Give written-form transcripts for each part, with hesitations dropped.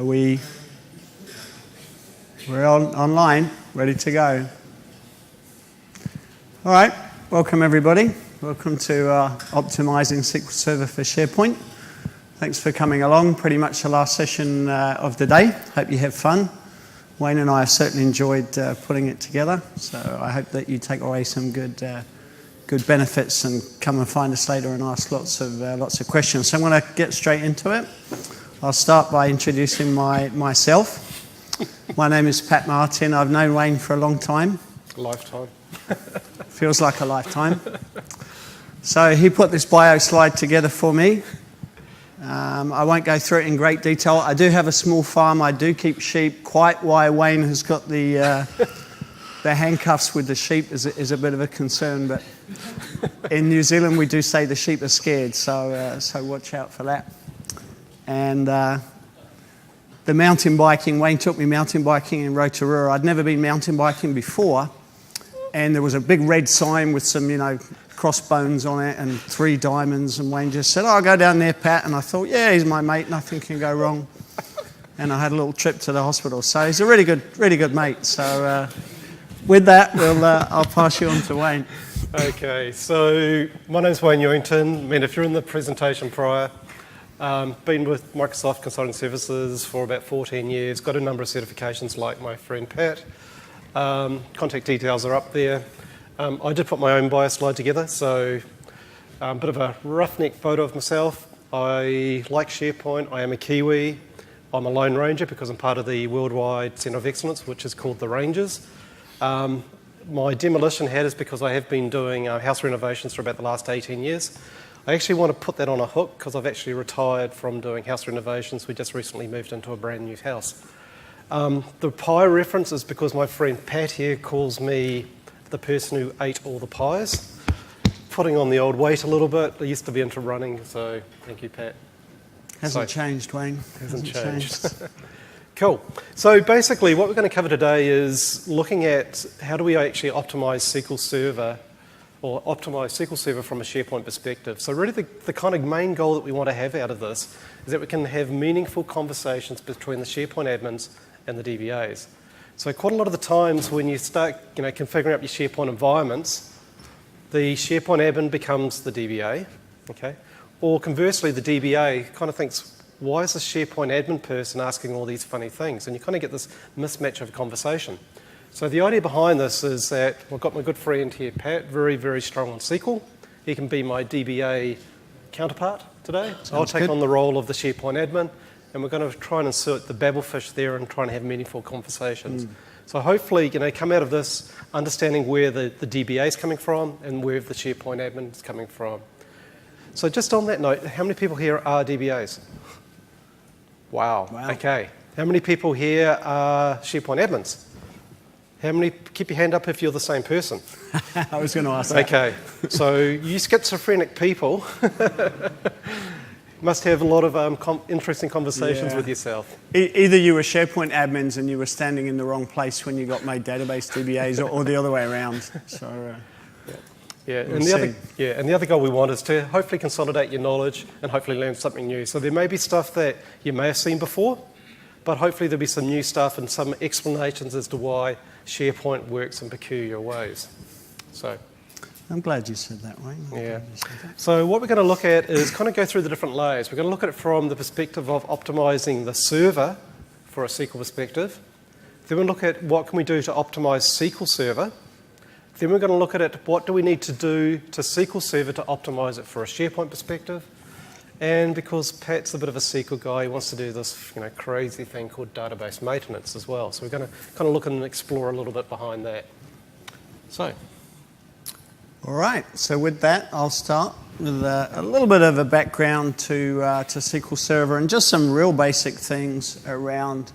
We're online, ready to go. All right, welcome everybody. Welcome to Optimising SQL Server for SharePoint. Thanks for coming along. Pretty much the last session of the day. Hope you have fun. Wayne and I have certainly enjoyed putting it together, so I hope that you take away some good benefits and come and find us later and ask lots of questions. So I'm going to get straight into it. I'll start by introducing myself. My name is Pat Martin. I've known Wayne for a long time. Lifetime. Feels like a lifetime. So he put this bio slide together for me. I won't go through it in great detail. I do have a small farm. I do keep sheep. Quite why Wayne has got the handcuffs with the sheep is a bit of a concern. But in New Zealand, we do say the sheep are scared. So watch out for that. And the mountain biking, Wayne took me mountain biking in Rotorua. I'd never been mountain biking before. And there was a big red sign with some, crossbones on it and 3 diamonds. And Wayne just said, I'll go down there, Pat. And I thought, yeah, he's my mate. Nothing can go wrong. And I had a little trip to the hospital. So he's a really good mate. So with that, I'll pass you on to Wayne. Okay, so my name's Wayne Ewington. If you're in the presentation prior, been with Microsoft Consulting Services for about 14 years, got a number of certifications like my friend Pat. Contact details are up there. I did put my own bio slide together, so a bit of a roughneck photo of myself. I like SharePoint, I am a Kiwi. I'm a Lone Ranger because I'm part of the Worldwide Centre of Excellence, which is called the Rangers. My demolition hat is because I have been doing house renovations for about the last 18 years. I actually want to put that on a hook because I've actually retired from doing house renovations. We just recently moved into a brand new house. The pie reference is because my friend Pat here calls me the person who ate all the pies. Putting on the old weight a little bit. I used to be into running, so thank you, Pat. Hasn't changed, Wayne. Hasn't changed. Cool. So basically what we're going to cover today is looking at how do we actually optimise SQL Server or optimise SQL Server from a SharePoint perspective. So really the kind of main goal that we want to have out of this is that we can have meaningful conversations between the SharePoint admins and the DBAs. So quite a lot of the times when you start configuring up your SharePoint environments, the SharePoint admin becomes the DBA, okay? Or conversely, the DBA kind of thinks, why is the SharePoint admin person asking all these funny things? And you kind of get this mismatch of conversation. So the idea behind this is that I've got my good friend here, Pat, very, very strong on SQL. He can be my DBA counterpart today. So I'll take on the role of the SharePoint admin, and we're going to try and insert the babblefish there and try and have meaningful conversations. So hopefully, come out of this understanding where the DBA is coming from and where the SharePoint admin is coming from. So just on that note, how many people here are DBAs? Wow. Okay. How many people here are SharePoint admins? How many? Keep your hand up if you're the same person. I was going to ask that. Okay. So you schizophrenic people must have a lot of interesting conversations with yourself. Either you were SharePoint admins and you were standing in the wrong place when you got made database DBAs, or the other way around. So. And the other goal we want is to hopefully consolidate your knowledge and hopefully learn something new. So there may be stuff that you may have seen before, but hopefully there'll be some new stuff and some explanations as to why SharePoint works in peculiar ways. So I'm glad you said that, Wayne. Yeah. So what we're going to look at is kind of go through the different layers. We're going to look at it from the perspective of optimizing the server for a SQL perspective. Then we'll look at what can we do to optimize SQL Server. Then we're going to look at it, what do we need to do to SQL Server to optimize it for a SharePoint perspective. And because Pat's a bit of a SQL guy, he wants to do this crazy thing called database maintenance as well. So we're going to kind of look and explore a little bit behind that. So. All right. So with that, I'll start with a little bit of a background to SQL Server and just some real basic things around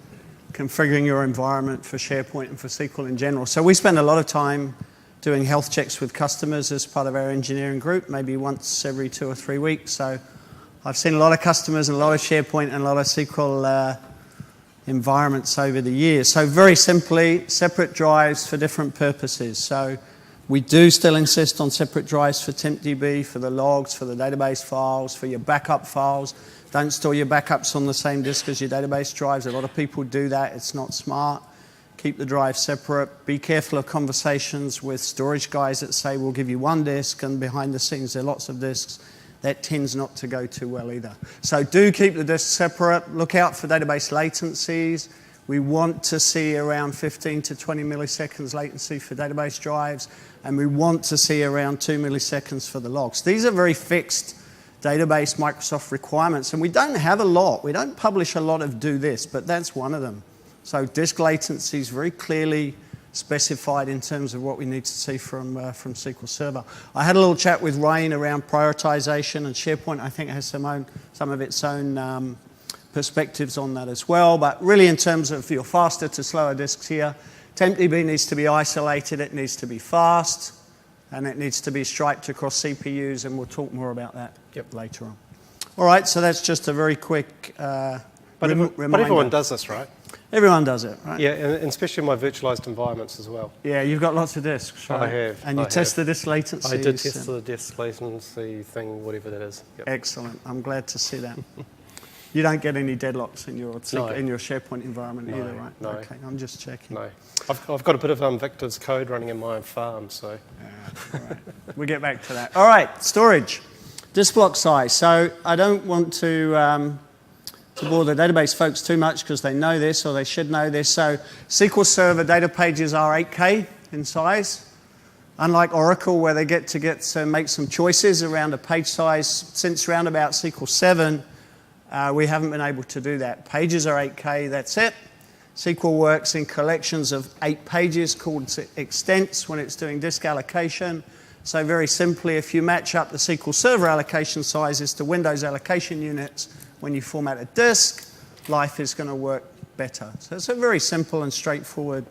configuring your environment for SharePoint and for SQL in general. So we spend a lot of time doing health checks with customers as part of our engineering group, maybe once every 2 or 3 weeks. So I've seen a lot of customers and a lot of SharePoint and a lot of SQL environments over the years. So very simply, separate drives for different purposes. So We do still insist on separate drives for TempDB, for the logs, for the database files, for your backup files. Don't store your backups on the same disk as your database drives. A lot of people do that. It's not smart. Keep the drives separate. Be careful of conversations with storage guys that say, we'll give you one disk, and behind the scenes there are lots of disks. That tends not to go too well either. So do keep the disks separate. Look out for database latencies. We want to see around 15 to 20 milliseconds latency for database drives, and we want to see around 2 milliseconds for the logs. These are very fixed database Microsoft requirements, and we don't have a lot. We don't publish a lot of do this, but that's one of them. So disk latency is very clearly specified in terms of what we need to see from SQL Server. I had a little chat with Rain around prioritization, and SharePoint, I think, has some of its own perspectives on that as well. But really, in terms of your faster to slower disks here, TempDB needs to be isolated, it needs to be fast, and it needs to be striped across CPUs, and we'll talk more about that later on. All right, so that's just a very quick reminder. But everyone does this, right? Everyone does it, right? Yeah, and especially in my virtualized environments as well. Yeah, you've got lots of disks, right? I have. And you test the disk latency. I did test the disk latency thing, whatever that is. Yep. Excellent. I'm glad to see that. You don't get any deadlocks in your SharePoint environment either, right? No. Okay, I'm just checking. No. I've got a bit of Victor's code running in my own farm, so. All right. We'll get back to that. All right, storage. Disk block size. So I don't want to bore the database folks too much because they know this, or they should know this. So SQL Server data pages are 8K in size. Unlike Oracle, where they get to make some choices around a page size, since around about SQL 7, we haven't been able to do that. Pages are 8K, that's it. SQL works in collections of 8 pages called extents when it's doing disk allocation. So very simply, if you match up the SQL Server allocation sizes to Windows allocation units, when you format a disk, life is going to work better. So it's a very simple and straightforward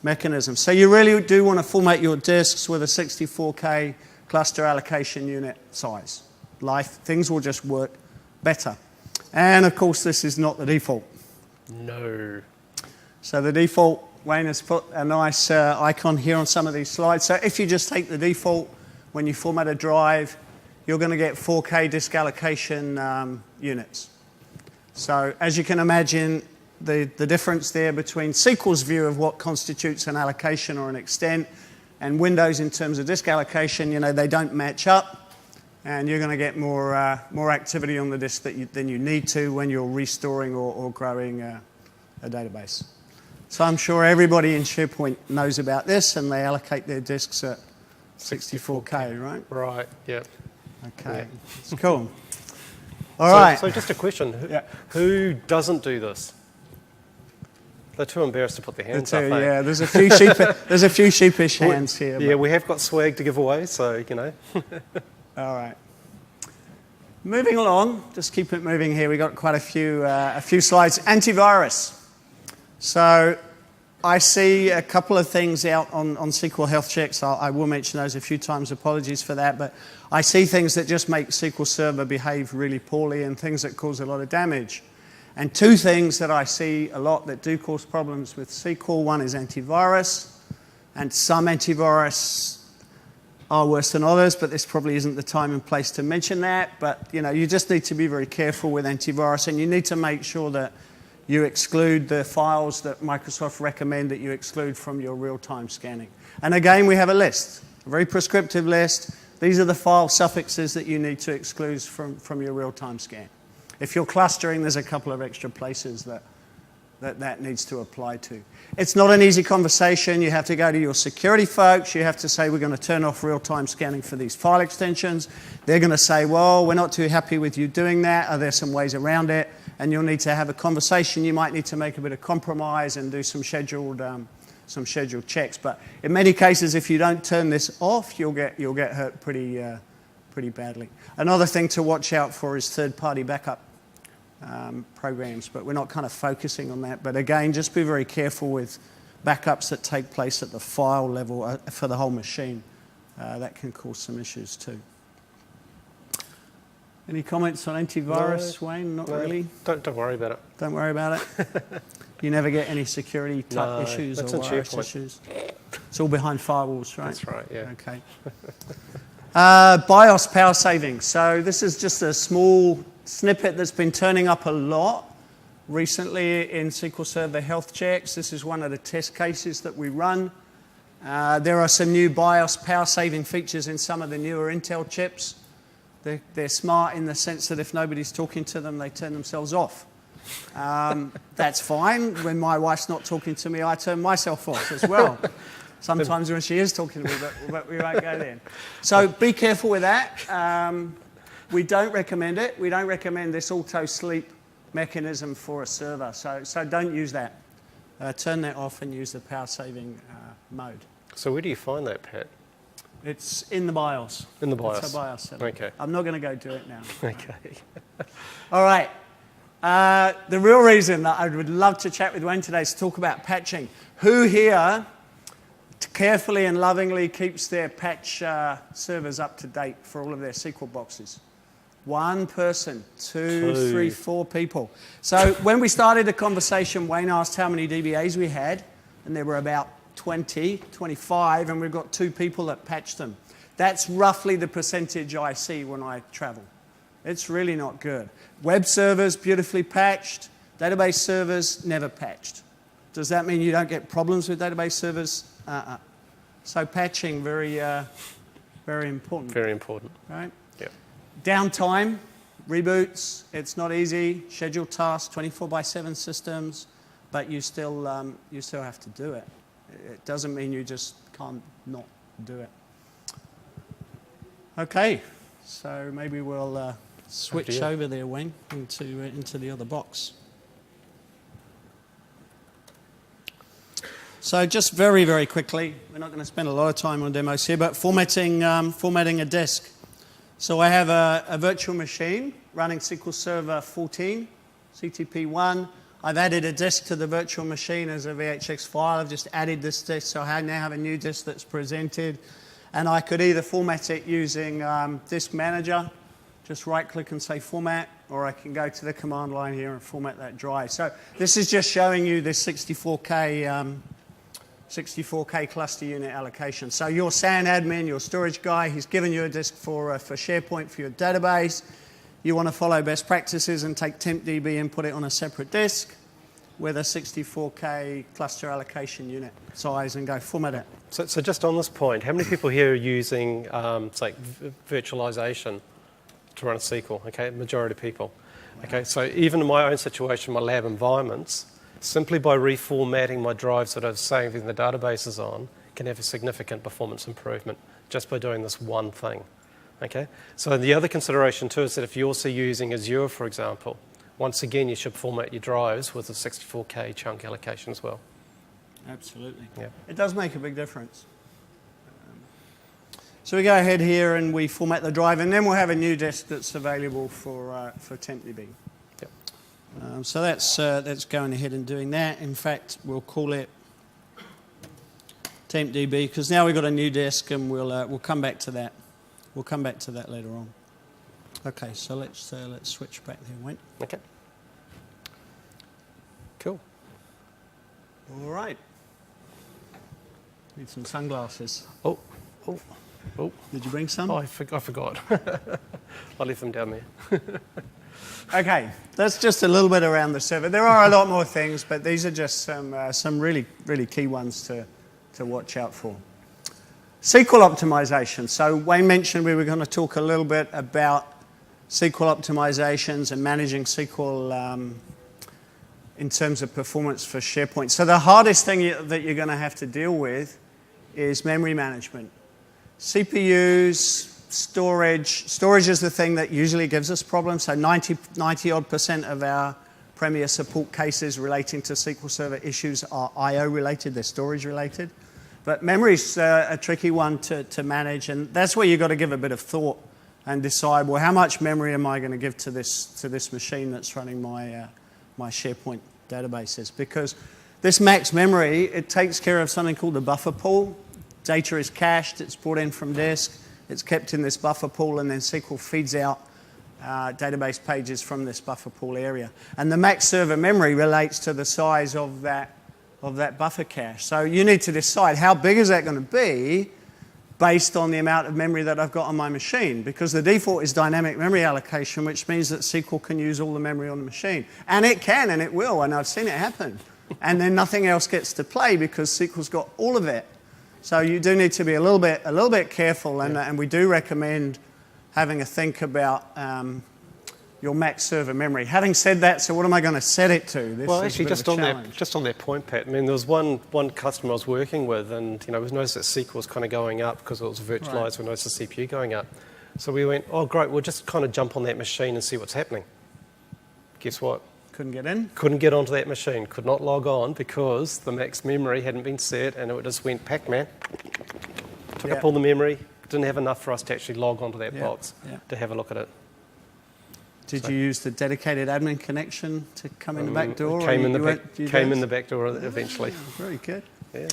mechanism. So you really do want to format your disks with a 64K cluster allocation unit size. Things will just work better. And of course, this is not the default. No. So the default, Wayne has put a nice icon here on some of these slides. So if you just take the default, when you format a drive, you're going to get 4K disk allocation units. So as you can imagine, the difference there between SQL's view of what constitutes an allocation or an extent and Windows in terms of disk allocation, they don't match up, and you're going to get more activity on the disk than you need to when you're restoring or growing a database. So I'm sure everybody in SharePoint knows about this, and they allocate their disks at 64K, right? Right, yeah. Okay, it's cool. All right. So just a question. Who doesn't do this? They're too embarrassed to put their hands up. Yeah, there's a few sheepish hands here. Yeah, we have got swag to give away, so, All right. Moving along, just keep it moving here. We've got quite a few slides. Antivirus. So I see a couple of things out on SQL health checks. I will mention those a few times. Apologies for that. But I see things that just make SQL Server behave really poorly and things that cause a lot of damage. And 2 things that I see a lot that do cause problems with SQL. One is antivirus. And some antivirus are worse than others, but this probably isn't the time and place to mention that. But you just need to be very careful with antivirus, and you need to make sure that you exclude the files that Microsoft recommend that you exclude from your real-time scanning. And again, we have a list, a very prescriptive list. These are the file suffixes that you need to exclude from your real-time scan. If you're clustering, there's a couple of extra places that needs to apply to. It's not an easy conversation. You have to go to your security folks. You have to say, we're going to turn off real-time scanning for these file extensions. They're going to say, well, we're not too happy with you doing that. Are there some ways around it? And you'll need to have a conversation. You might need to make a bit of compromise and do some scheduled checks. But in many cases, if you don't turn this off, you'll get hurt pretty badly. Another thing to watch out for is third-party backup programs, but we're not kind of focusing on that. But again, just be very careful with backups that take place at the file level for the whole machine. That can cause some issues too. Any comments on antivirus, Wayne? Not really? Don't worry about it. Don't worry about it? You never get any security type No, issues that's or in virus SharePoint. issues. It's all behind firewalls, right? That's right, yeah. Okay. BIOS power saving. So this is just a small snippet that's been turning up a lot recently in SQL Server health checks. This is one of the test cases that we run. There are some new BIOS power saving features in some of the newer Intel chips. They're smart in the sense that if nobody's talking to them, they turn themselves off. That's fine. When my wife's not talking to me, I turn myself off as well. Sometimes when she is talking to me, but we won't go there. So be careful with that. We don't recommend it. We don't recommend this auto-sleep mechanism for a server. So don't use that. Turn that off and use the power-saving mode. So where do you find that, Pat? It's in the BIOS. In the BIOS? It's a BIOS setup. Okay. I'm not going to go do it now. Okay. All right. The real reason that I would love to chat with Wayne today is to talk about patching. Who here carefully and lovingly keeps their patch servers up to date for all of their SQL boxes? One person, two, 3, 4 people. So when we started the conversation, Wayne asked how many DBAs we had, and there were about 20, 25, and we've got 2 people that patch them. That's roughly the percentage I see when I travel. It's really not good. Web servers, beautifully patched. Database servers, never patched. Does that mean you don't get problems with database servers? So patching, very important. Very important. Right? Yep. Downtime, reboots, it's not easy. Scheduled tasks, 24/7 systems, but you still have to do it. It doesn't mean you just can't not do it. Okay, so maybe we'll switch over there, Wayne, into the other box. So just very, very quickly, we're not going to spend a lot of time on demos here, but formatting a disk. So I have a virtual machine running SQL Server 14, CTP1. I've added a disk to the virtual machine as a VHX file. I've just added this disk, so I now have a new disk that's presented. And I could either format it using Disk Manager, just right-click and say Format, or I can go to the command line here and format that drive. So this is just showing you this 64K cluster unit allocation. So your SAN admin, your storage guy, he's given you a disk for SharePoint for your database. You want to follow best practices and take TempDB and put it on a separate disk with a 64K cluster allocation unit size and go format it. So just on this point, how many people here are using say virtualization to run a SQL? Okay, majority of people. Wow. Okay, so even in my own situation, my lab environments, simply by reformatting my drives that I'm saving the databases on, can have a significant performance improvement just by doing this one thing. Okay, so the other consideration too is that if you're also using Azure, for example, once again you should format your drives with a 64K chunk allocation as well. Absolutely. Yeah. It does make a big difference. So we go ahead here and we format the drive, and then we'll have a new disk that's available for TempDB. Yep. So that's going ahead and doing that. In fact, we'll call it TempDB because now we've got a new disk, and we'll come back to that. We'll come back to that later on. Okay, so let's switch back there, Wayne. Okay. Cool. All right. Need some sunglasses. Oh. Did you bring some? Oh, I forgot. I left them down there. Okay, that's just a little bit around the server. There are a lot more things, but these are just some really, really key ones to watch out for. SQL optimization. So Wayne mentioned we were going to talk a little bit about SQL optimizations and managing SQL in terms of performance for SharePoint. So the hardest thing that you're going to have to deal with is memory management. CPUs, storage is the thing that usually gives us problems. So 90% of our Premier support cases relating to SQL Server issues are I/O related, they're storage related. But memory's a tricky one to manage, and that's where you've got to give a bit of thought and decide, well, how much memory am I going to give to this machine that's running my SharePoint databases? Because this max memory, it takes care of something called the buffer pool. Data is cached, it's brought in from disk, it's kept in this buffer pool, and then SQL feeds out database pages from this buffer pool area. And the max server memory relates to the size of that buffer cache. So you need to decide how big is that going to be based on the amount of memory that I've got on my machine, because the default is dynamic memory allocation, which means that SQL can use all the memory on the machine. And it can, and it will, and I've seen it happen. And then nothing else gets to play because SQL's got all of it. So you do need to be a little bit careful, and we do recommend having a think about your max server memory. Having said that, so what am I going to set it to? Well, actually, just on that point, Pat. I mean, there was one customer I was working with, and we noticed that SQL was kind of going up because it was virtualized. Right. We noticed the CPU going up, so we went, "Oh, great! We'll just kind of jump on that machine and see what's happening." Guess what? Couldn't get in. Couldn't get onto that machine. Could not log on because the max memory hadn't been set, and it just went Pac-Man. Took up all the memory. Didn't have enough for us to actually log onto that box to have a look at it. Did you use the dedicated admin connection to come in the back door? Came in the back door eventually. Very good. Yeah.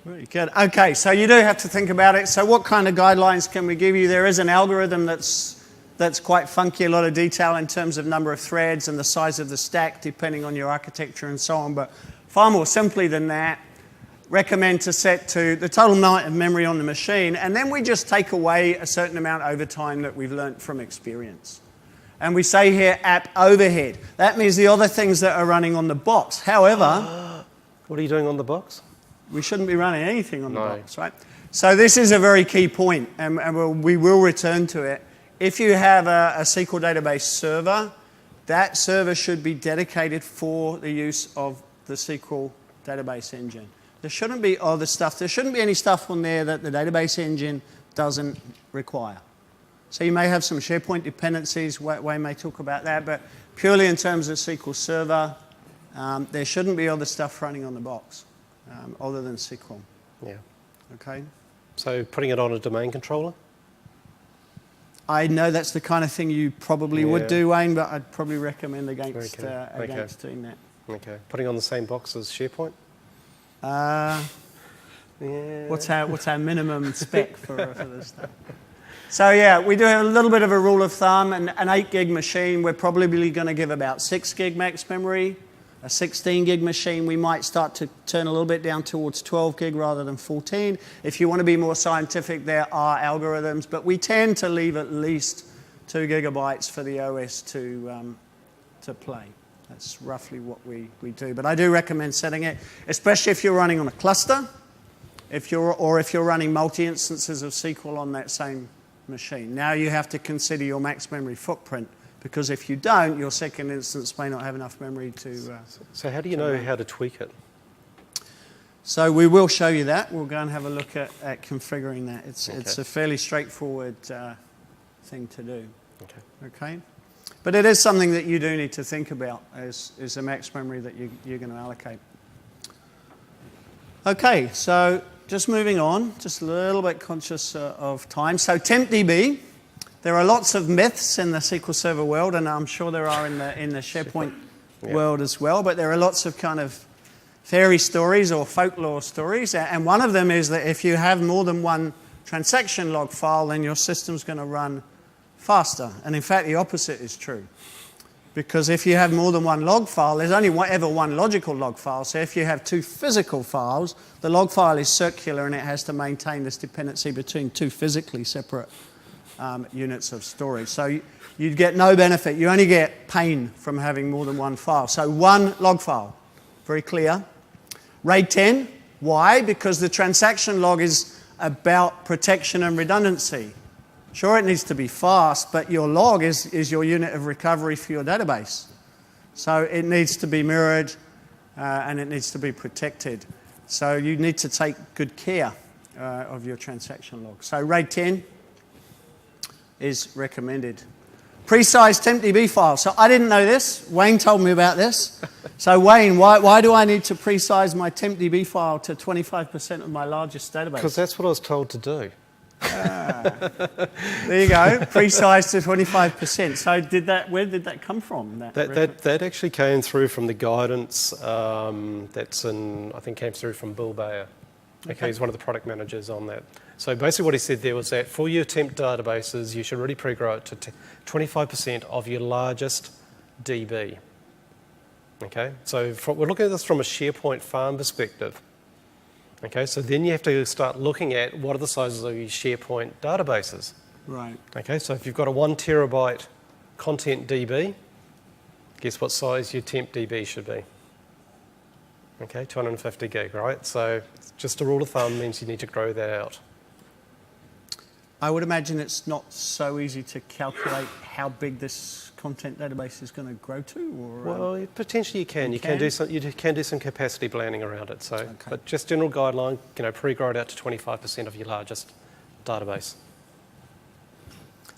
Very good. Okay, so you do have to think about it. So what kind of guidelines can we give you? There is an algorithm that's quite funky, a lot of detail in terms of number of threads and the size of the stack, depending on your architecture and so on. But far more simply than that, recommend to set to the total amount of memory on the machine, and then we just take away a certain amount over time that we've learnt from experience. And we say here app overhead. That means the other things that are running on the box. However, what are you doing on the box? We shouldn't be running anything on the box, right? So this is a very key point, and we will return to it. If you have a SQL database server, that server should be dedicated for the use of the SQL database engine. There shouldn't be other stuff. There shouldn't be any stuff on there that the database engine doesn't require. So you may have some SharePoint dependencies. Wayne may talk about that, but purely in terms of SQL Server, there shouldn't be other stuff running on the box other than SQL. Yeah. Okay. So putting it on a domain controller? I know that's the kind of thing you probably would do, Wayne, but I'd probably recommend against doing that. Okay. Putting on the same box as SharePoint? What's our minimum spec for this stuff? So yeah, we do have a little bit of a rule of thumb. An 8 gig machine, we're probably going to give about 6 gig max memory. A 16 gig machine, we might start to turn a little bit down towards 12 gig rather than 14. If you want to be more scientific, there are algorithms, but we tend to leave at least 2 gigabytes for the OS to play. That's roughly what we do. But I do recommend setting it, especially if you're running on a cluster, if you're running multi-instances of SQL on that same machine. Now you have to consider your max memory footprint, because if you don't, your second instance may not have enough memory to... So how do you know how to tweak it? So we will show you that. We'll go and have a look at configuring that. It's a fairly straightforward thing to do. Okay. But it is something that you do need to think about is the max memory that you're going to allocate. Okay, so just moving on, just a little bit conscious of time. So TempDB, there are lots of myths in the SQL Server world, and I'm sure there are in the SharePoint world as well, but there are lots of kind of fairy stories or folklore stories, and one of them is that if you have more than one transaction log file, then your system's going to run faster. And in fact, the opposite is true. Because if you have more than one log file, there's only ever one logical log file. So if you have 2 physical files, the log file is circular and it has to maintain this dependency between 2 physically separate units of storage. So you'd get no benefit. You only get pain from having more than one file. So one log file, very clear. RAID 10, why? Because the transaction log is about protection and redundancy. Sure, it needs to be fast, but your log is your unit of recovery for your database. So it needs to be mirrored and it needs to be protected. So you need to take good care of your transaction log. So RAID 10 is recommended. Pre-sized TempDB file. So I didn't know this. Wayne told me about this. So Wayne, why do I need to pre-size my TempDB file to 25% of my largest database? Because that's what I was told to do. There you go, pre-sized to 25%. So where did that come from? That actually came through from the guidance I think came through from Bill Bayer. Okay, he's one of the product managers on that. So basically what he said there was that for your temp databases, you should really pre-grow it to 25% of your largest DB. Okay, so we're looking at this from a SharePoint farm perspective. Okay, so then you have to start looking at what are the sizes of your SharePoint databases. Right. Okay, so if you've got a 1 terabyte content DB, guess what size your temp DB should be? Okay, 250 gig, right? So just a rule of thumb means you need to grow that out. I would imagine it's not so easy to calculate how big this content database is going to grow to, or well, potentially you can. You can do some capacity planning around it. So, okay. But just general guideline, pre-grow it out to 25% of your largest database.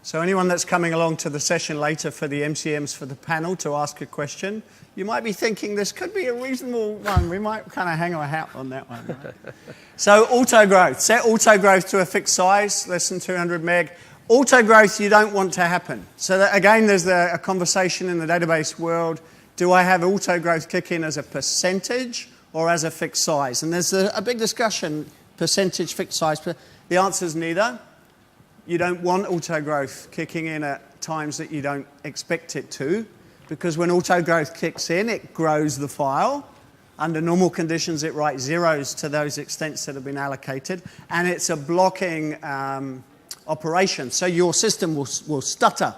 So anyone that's coming along to the session later for the MCMs for the panel to ask a question, you might be thinking this could be a reasonable one. We might kind of hang our hat on that one. Right? So auto growth. Set auto growth to a fixed size, less than 200 meg. Auto growth you don't want to happen. So that, again, there's a conversation in the database world. Do I have auto growth kick in as a percentage or as a fixed size? And there's a big discussion, percentage, fixed size. But the answer is neither. You don't want auto growth kicking in at times that you don't expect it to, because when auto growth kicks in, it grows the file. Under normal conditions, it writes zeros to those extents that have been allocated, and it's a blocking operation. So your system will stutter.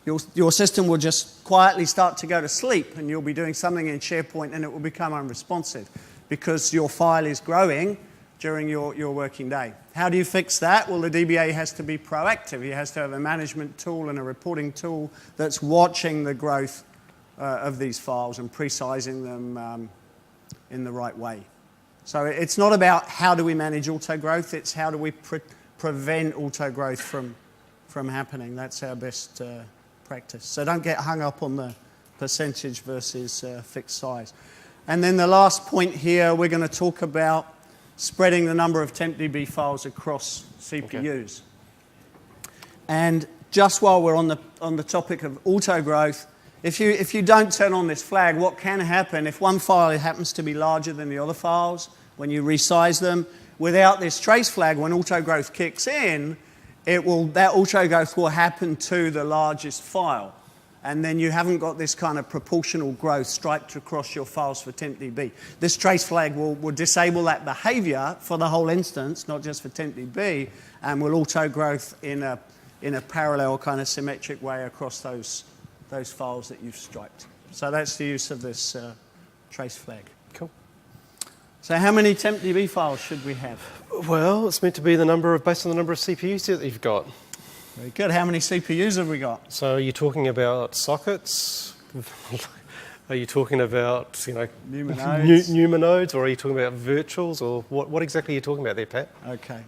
Your system will just quietly start to go to sleep, and you'll be doing something in SharePoint, and it will become unresponsive because your file is growing during your working day. How do you fix that? Well, the DBA has to be proactive. He has to have a management tool and a reporting tool that's watching the growth of these files and pre-sizing them in the right way. So it's not about how do we manage auto growth, it's how do we prevent auto growth from happening. That's our best practice. So don't get hung up on the percentage versus fixed size. And then the last point here, we're going to talk about spreading the number of tempDB files across CPUs. Okay. And just while we're on the topic of auto growth, if you don't turn on this flag, what can happen if one file happens to be larger than the other files when you resize them? Without this trace flag, when auto growth kicks in, that auto growth will happen to the largest file. And then you haven't got this kind of proportional growth striped across your files for tempDB. This trace flag will disable that behavior for the whole instance, not just for tempDB, and will auto growth in a parallel kind of symmetric way across those files that you've striped. So that's the use of this trace flag. Cool. So how many tempDB files should we have? Well, it's meant to be based on the number of CPUs that you've got. Very good. How many CPUs have we got? So are you talking about sockets? Are you talking about NUMA nodes, or are you talking about virtuals, or what exactly are you talking about there, Pat? Okay.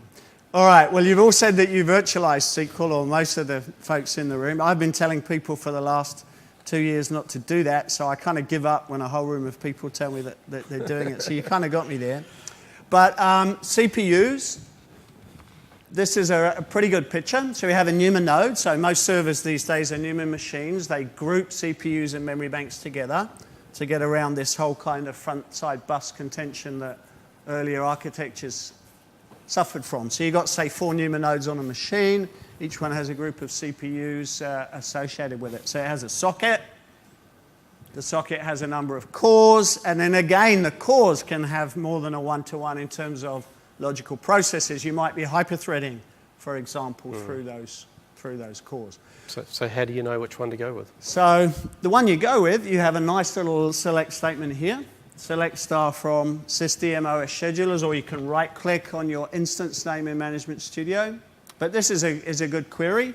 All right. Well, you've all said that you virtualize SQL, or most of the folks in the room. I've been telling people for the last 2 years not to do that, so I kind of give up when a whole room of people tell me that they're doing it. So you kind of got me there. But CPUs. This is a pretty good picture. So we have a NUMA node. So most servers these days are NUMA machines. They group CPUs and memory banks together to get around this whole kind of front-side bus contention that earlier architectures suffered from. So you've got, say, 4 NUMA nodes on a machine. Each one has a group of CPUs associated with it. So it has a socket. The socket has a number of cores. And then again, the cores can have more than a one-to-one in terms of logical processes. You might be hyperthreading, for example, through those cores. So how do you know which one to go with? So the one you go with, you have a nice little select statement here. Select star from system OS schedulers, or you can right-click on your instance name in Management Studio. But this is a good query,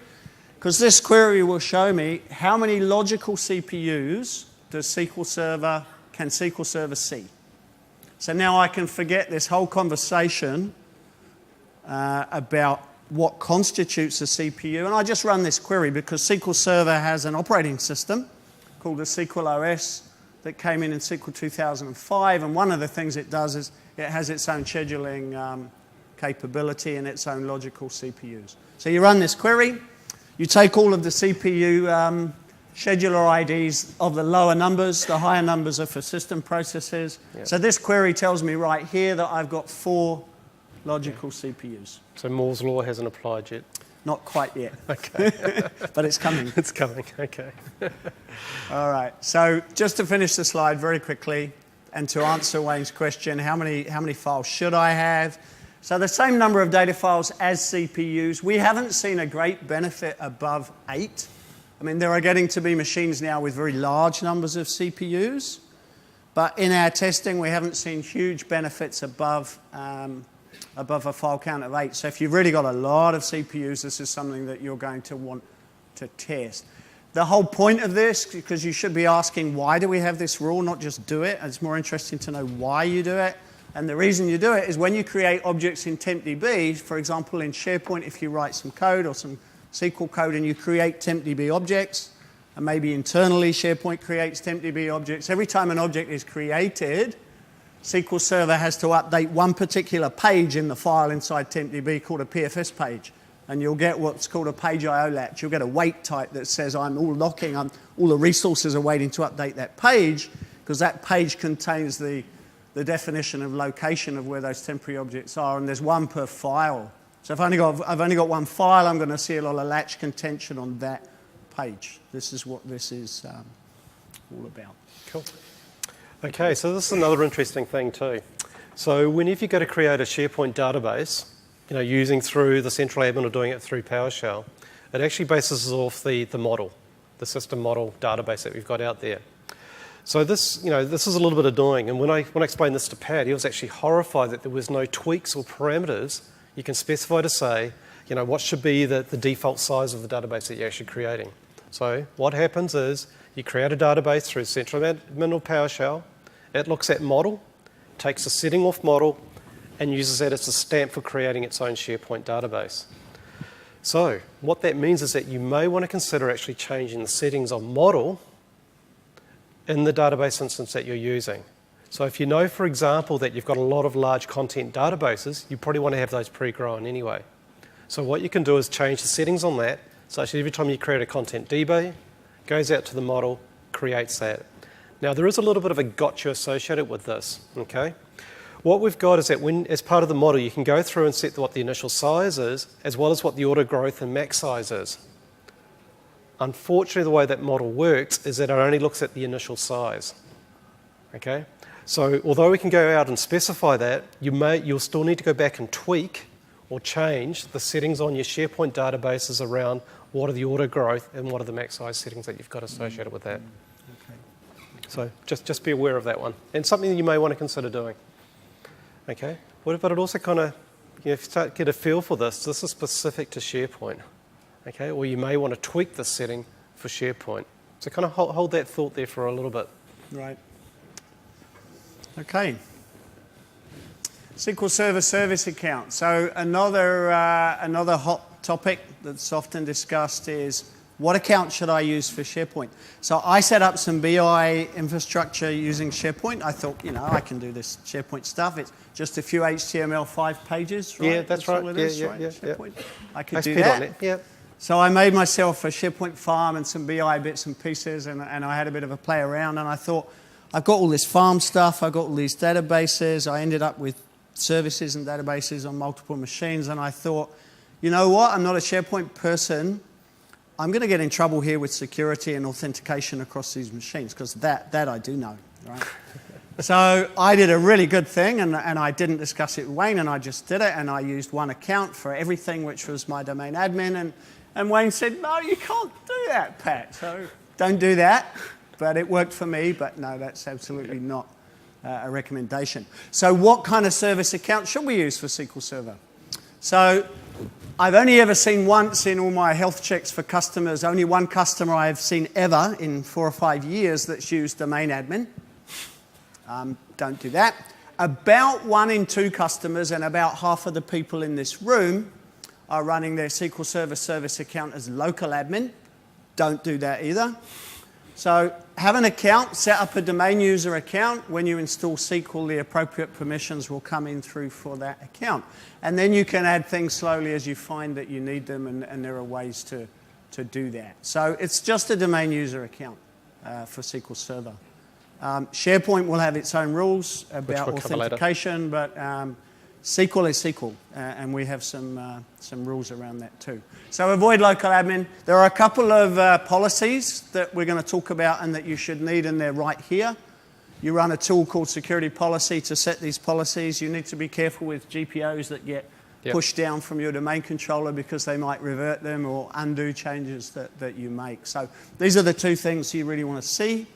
because this query will show me how many logical CPUs can SQL Server see. So now I can forget this whole conversation about what constitutes a CPU, and I just run this query because SQL Server has an operating system called the SQL OS that came in SQL 2005, and one of the things it does is it has its own scheduling capability and its own logical CPUs. So you run this query, you take all of the CPU scheduler IDs of the lower numbers, the higher numbers are for system processes. Yep. So this query tells me right here that I've got 4 logical CPUs. So Moore's law hasn't applied yet? Not quite yet. Okay. But it's coming. It's coming, okay. All right, so just to finish the slide very quickly, and to answer Wayne's question, how many files should I have? So the same number of data files as CPUs. We haven't seen a great benefit above 8. I mean, there are getting to be machines now with very large numbers of CPUs, but in our testing, we haven't seen huge benefits above a file count of 8. So if you've really got a lot of CPUs, this is something that you're going to want to test. The whole point of this, because you should be asking, why do we have this rule, not just do it? It's more interesting to know why you do it. And the reason you do it is when you create objects in TempDB, for example, in SharePoint, if you write some code or some SQL code and you create TempDB objects, and maybe internally SharePoint creates TempDB objects, every time an object is created, SQL Server has to update one particular page in the file inside TempDB called a PFS page. And you'll get what's called a page IO latch. You'll get a wait type that says I'm all locking, all the resources are waiting to update that page, because that page contains the definition of location of where those temporary objects are, and there's one per file. So if I've only got one file, I'm going to see a lot of latch contention on that page. This is what this is all about. Cool. Okay, so this is another interesting thing too. So whenever you go to create a SharePoint database, using through the central admin or doing it through PowerShell, it actually bases off the model, the system model database that we've got out there. So this, this is a little bit annoying. And when I explained this to Pat, he was actually horrified that there was no tweaks or parameters you can specify to say, what should be the default size of the database that you're actually creating. So what happens is you create a database through central admin or PowerShell. It looks at model, takes a setting off model, and uses that as a stamp for creating its own SharePoint database. So what that means is that you may want to consider actually changing the settings on model in the database instance that you're using. So if you know, for example, that you've got a lot of large content databases, you probably want to have those pre-grown anyway. So what you can do is change the settings on that, such that every time you create a content DB, goes out to the model, creates that. Now there is a little bit of a gotcha associated with this, okay? What we've got is that as part of the model, you can go through and set what the initial size is, as well as what the auto growth and max size is. Unfortunately, the way that model works is that it only looks at the initial size. Okay? So although we can go out and specify that, you'll still need to go back and tweak or change the settings on your SharePoint databases around what are the auto growth and what are the max size settings that you've got associated with that. Okay. So just be aware of that one. And something that you may want to consider doing. Okay, but it also kind of, if you start to get a feel for this is specific to SharePoint. Okay, or you may want to tweak this setting for SharePoint. So kind of hold that thought there for a little bit. Right. Okay. SQL Server Service Account. So another hot topic that's often discussed is, what account should I use for SharePoint? So I set up some BI infrastructure using SharePoint. I thought, I can do this SharePoint stuff. It's just a few HTML5 pages, right? Yeah, that's right. All it is, right? SharePoint. I could do that. that. On it. Yeah. So I made myself a SharePoint farm and some BI bits and pieces, and I had a bit of a play around, and I thought, I've got all this farm stuff, I've got all these databases, I ended up with services and databases on multiple machines, and I thought, you know what, I'm not a SharePoint person, I'm going to get in trouble here with security and authentication across these machines, because that I do know, right? So I did a really good thing, and I didn't discuss it with Wayne, and I just did it, and I used one account for everything, which was my domain admin, and Wayne said, no, you can't do that, Pat, so don't do that. But it worked for me, but no, that's absolutely not a recommendation. So what kind of service account should we use for SQL Server? So I've only ever seen once in all my health checks for customers, only one customer I've seen ever in 4 or 5 years that's used domain admin. Don't do that. About 1 in 2 customers and about half of the people in this room are running their SQL Server service account as local admin. Don't do that either. So have an account, set up a domain user account. When you install SQL, the appropriate permissions will come in through for that account. And then you can add things slowly as you find that you need them, and there are ways to do that. So it's just a domain user account for SQL Server. SharePoint will have its own rules about authentication, but SQL is SQL, and we have some rules around that too. So avoid local admin. There are a couple of policies that we're going to talk about and that you should need, and they're right here. You run a tool called security policy to set these policies. You need to be careful with GPOs that get pushed down from your domain controller because they might revert them or undo changes that you make. So these are the two things you really want to see.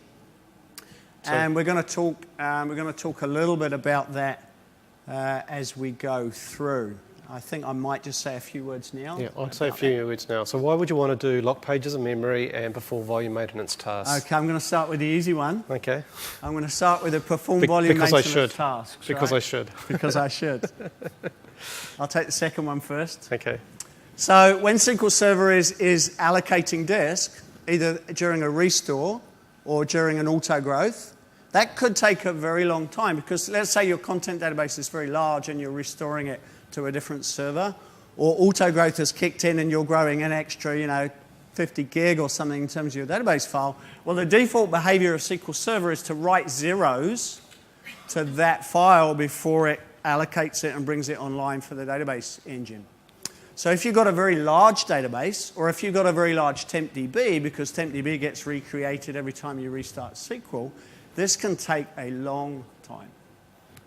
And we're going to talk a little bit about that as we go through. I think I might just say a few words now. Yeah, I'd say a few words now. So why would you want to do lock pages in memory and perform volume maintenance tasks? Okay, I'm going to start with the easy one. Okay. I'm going to start with the perform volume maintenance tasks. Because I should. Because I should. I'll take the second one first. Okay. So when SQL Server is allocating disk, either during a restore or during an auto growth, that could take a very long time because let's say your content database is very large and you're restoring it to a different server, or auto growth has kicked in and you're growing an extra, 50 gig or something in terms of your database file. Well, the default behavior of SQL Server is to write zeros to that file before it allocates it and brings it online for the database engine. So if you've got a very large database, or if you've got a very large TempDB, because TempDB gets recreated every time you restart SQL, this can take a long time,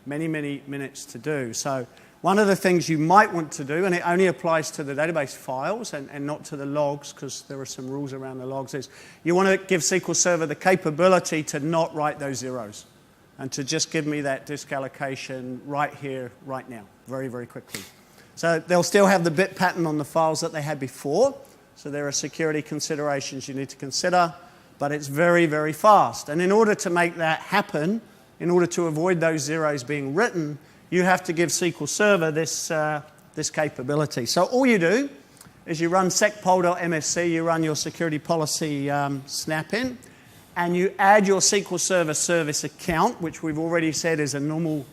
many, many minutes to do. So one of the things you might want to do, and it only applies to the database files and not to the logs because there are some rules around the logs, is you want to give SQL Server the capability to not write those zeros and to just give me that disk allocation right here, right now, very, very quickly. So they'll still have the bit pattern on the files that they had before. So there are security considerations you need to consider, but it's very, very fast. And in order to make that happen, in order to avoid those zeros being written, you have to give SQL Server this capability. So all you do is you run secpol.msc, you run your security policy snap in, and you add your SQL Server service account, which we've already said is a normal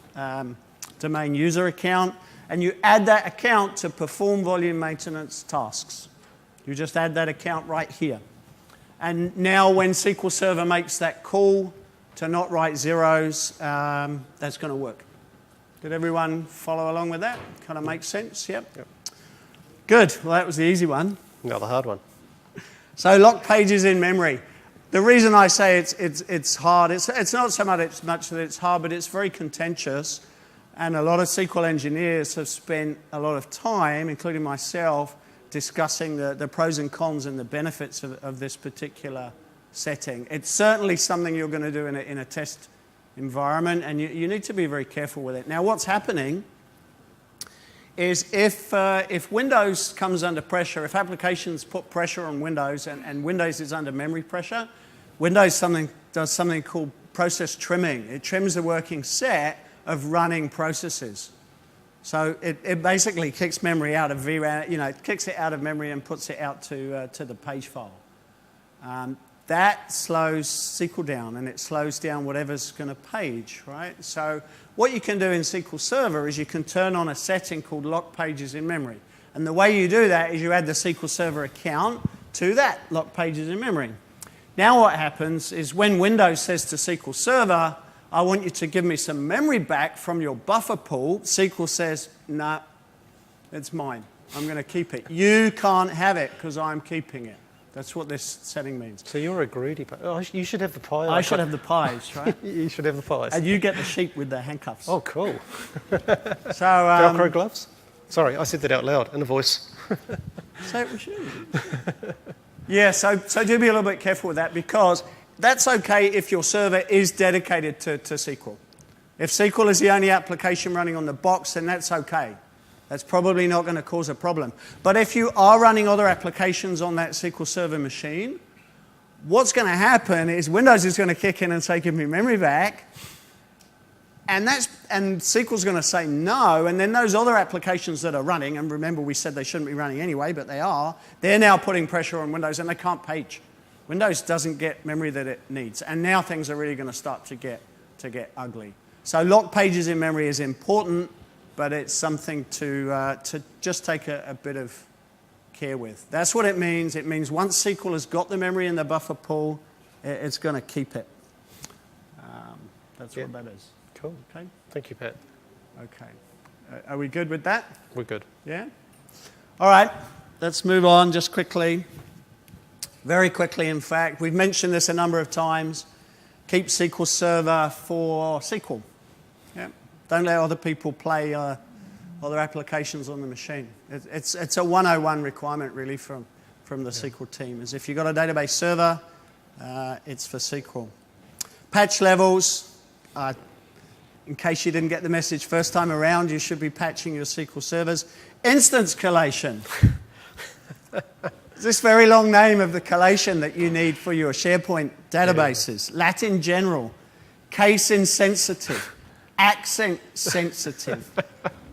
domain user account, and you add that account to perform volume maintenance tasks. You just add that account right here. And now when SQL Server makes that call to not write zeros, that's going to work. Did everyone follow along with that? Kind of makes sense? Yep. Good. Well, that was the easy one. Now the hard one. So lock pages in memory. The reason I say it's hard, it's not so much that it's hard, but it's very contentious. And a lot of SQL engineers have spent a lot of time, including myself, discussing the pros and cons and the benefits of this particular setting. It's certainly something you're going to do in a test environment, and you need to be very careful with it. Now, what's happening is if Windows comes under pressure, if applications put pressure on Windows and Windows is under memory pressure, Windows does something called process trimming. It trims the working set of running processes. So it basically kicks memory out of VRAM, it kicks it out of memory and puts it out to the page file. That slows SQL down, and it slows down whatever's going to page, right? So what you can do in SQL Server is you can turn on a setting called lock pages in memory. And the way you do that is you add the SQL Server account to that lock pages in memory. Now what happens is when Windows says to SQL Server, I want you to give me some memory back from your buffer pool, SQL says, no, it's mine. I'm going to keep it. You can't have it because I'm keeping it. That's what this setting means. So you're a great you should have the pie. I should have the pies, right? You should have the pies. And you get the sheep with the handcuffs. Oh, cool. So Velcro gloves? Sorry, I said that out loud in a voice. Say it was you. Yeah, so do be a little bit careful with that because that's okay if your server is dedicated to SQL. If SQL is the only application running on the box, then that's okay. That's probably not going to cause a problem. But if you are running other applications on that SQL Server machine, what's going to happen is Windows is going to kick in and say, give me memory back. And SQL's going to say no, and then those other applications that are running, and remember we said they shouldn't be running anyway, but they are, they're now putting pressure on Windows and they can't page. Windows doesn't get memory that it needs. And now things are really going to start to get ugly. So lock pages in memory is important, but it's something to just take a bit of care with. That's what it means. It means once SQL has got the memory in the buffer pool, it's going to keep it. That's what that is. Cool. Okay. Thank you, Pat. Okay. Are we good with that? We're good. Yeah? All right, let's move on just quickly. Very quickly, in fact. We've mentioned this a number of times. Keep SQL Server for SQL. Yeah? Don't let other people play other applications on the machine. It's a 101 requirement, really, from the SQL team, is if you've got a database server, it's for SQL. Patch levels. In case you didn't get the message first time around, you should be patching your SQL servers. Instance collation. This very long name of the collation that you need for your SharePoint databases. Yeah. Latin general, case insensitive, accent sensitive,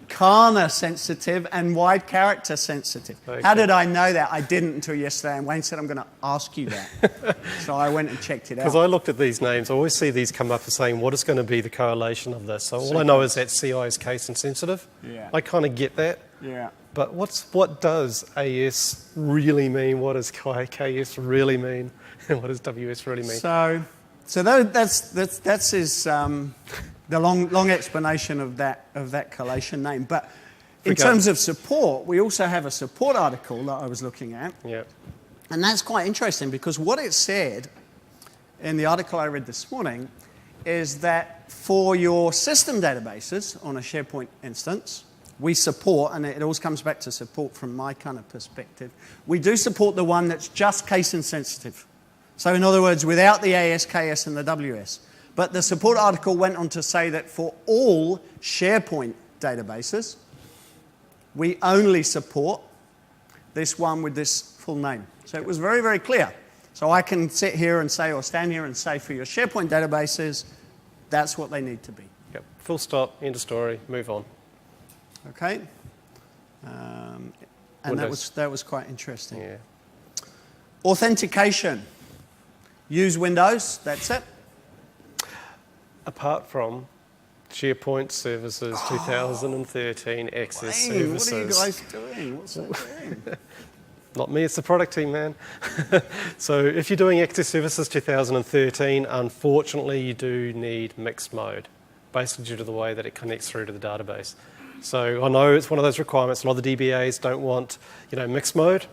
Kana sensitive, and wide character sensitive. Okay. How did I know that? I didn't until yesterday, and Wayne said, I'm going to ask you that. So I went and checked it out. Because I looked at these names, I always see these come up as saying, what is going to be the correlation of this? So all I know is that CI is case insensitive. Yeah. I kind of get that. Yeah. But what does AS really mean? What does KS really mean? And what does WS really mean? So that's his, the long explanation of that collation name. But in terms of support, we also have a support article that I was looking at. Yeah. And that's quite interesting because what it said in the article I read this morning is that for your system databases on a SharePoint instance, we support, and it always comes back to support from my kind of perspective, we do support the one that's just case insensitive. So in other words, without the AS, KS, and the WS. But the support article went on to say that for all SharePoint databases, we only support this one with this full name. So it was very, very clear. So I can sit here and say, or stand here and say, for your SharePoint databases, that's what they need to be. Yep. Full stop, end of story, move on. Okay. And that was quite interesting. Yeah. Authentication. Use Windows, that's it. Apart from SharePoint Services 2013 Access Services. What are you guys doing? What's that doing? Not me, it's the product team, man. So if you're doing Access Services 2013, unfortunately you do need mixed mode, basically due to the way that it connects through to the database. So I know it's one of those requirements. A lot of the DBAs don't want, mixed mode.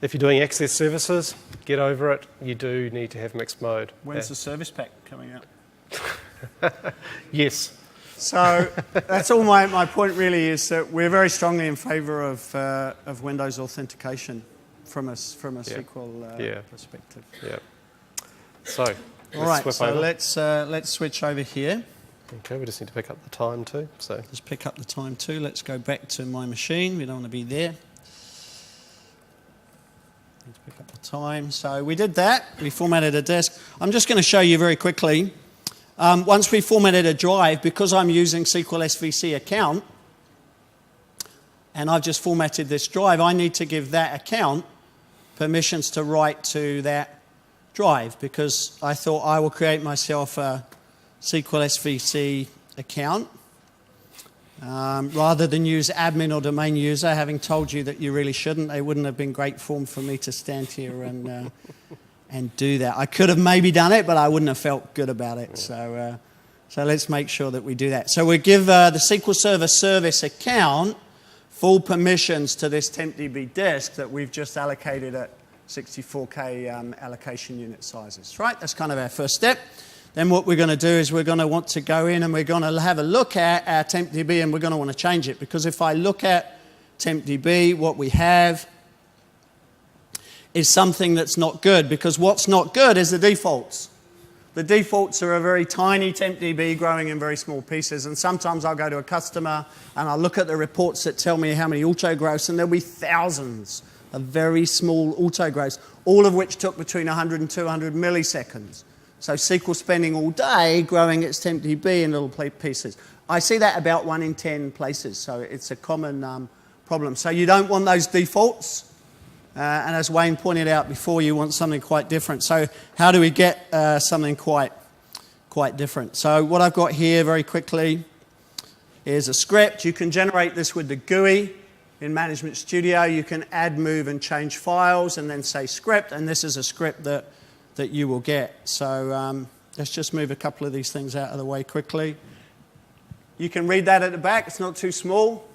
If you're doing Access Services, get over it. You do need to have mixed mode. When's the service pack coming out? Yes. So that's all my point really is that we're very strongly in favour of Windows authentication from a SQL perspective. Yeah. So all right. So let's switch over here. Okay, we just need to pick up the time too. So let's pick up the time too. Let's go back to my machine. We don't want to be there. Need to pick up the time. So we did that. We formatted a disk. I'm just going to show you very quickly. Once we formatted a drive, because I'm using SQL SVC account, and I've just formatted this drive, I need to give that account permissions to write to that drive, because I thought I will create myself a SQL SVC account rather than use admin or domain user, having told you that you really shouldn't. It wouldn't have been great form for me to stand here and do that. I could have maybe done it, but I wouldn't have felt good about it. So let's make sure that we do that. So we give the SQL Server Service account full permissions to this TempDB disk that we've just allocated at 64K allocation unit sizes. Right? That's kind of our first step. Then what we're going to do is we're going to want to go in and we're going to have a look at our TempDB and we're going to want to change it. Because if I look at TempDB, what we have is something that's not good, because what's not good is the defaults. The defaults are a very tiny TempDB growing in very small pieces, and sometimes I'll go to a customer and I'll look at the reports that tell me how many auto-growths, and there'll be thousands of very small auto-growths, all of which took between 100 and 200 milliseconds. So SQL spending all day growing its TempDB in little pieces. I see that about 1 in 10 places, so it's a common problem. So you don't want those defaults. And as Wayne pointed out before, you want something quite different. So how do we get something quite different? So what I've got here very quickly is a script. You can generate this with the GUI in Management Studio. You can add, move, and change files, and then say script. And this is a script that you will get. So let's just move a couple of these things out of the way quickly. You can read that at the back. It's not too small.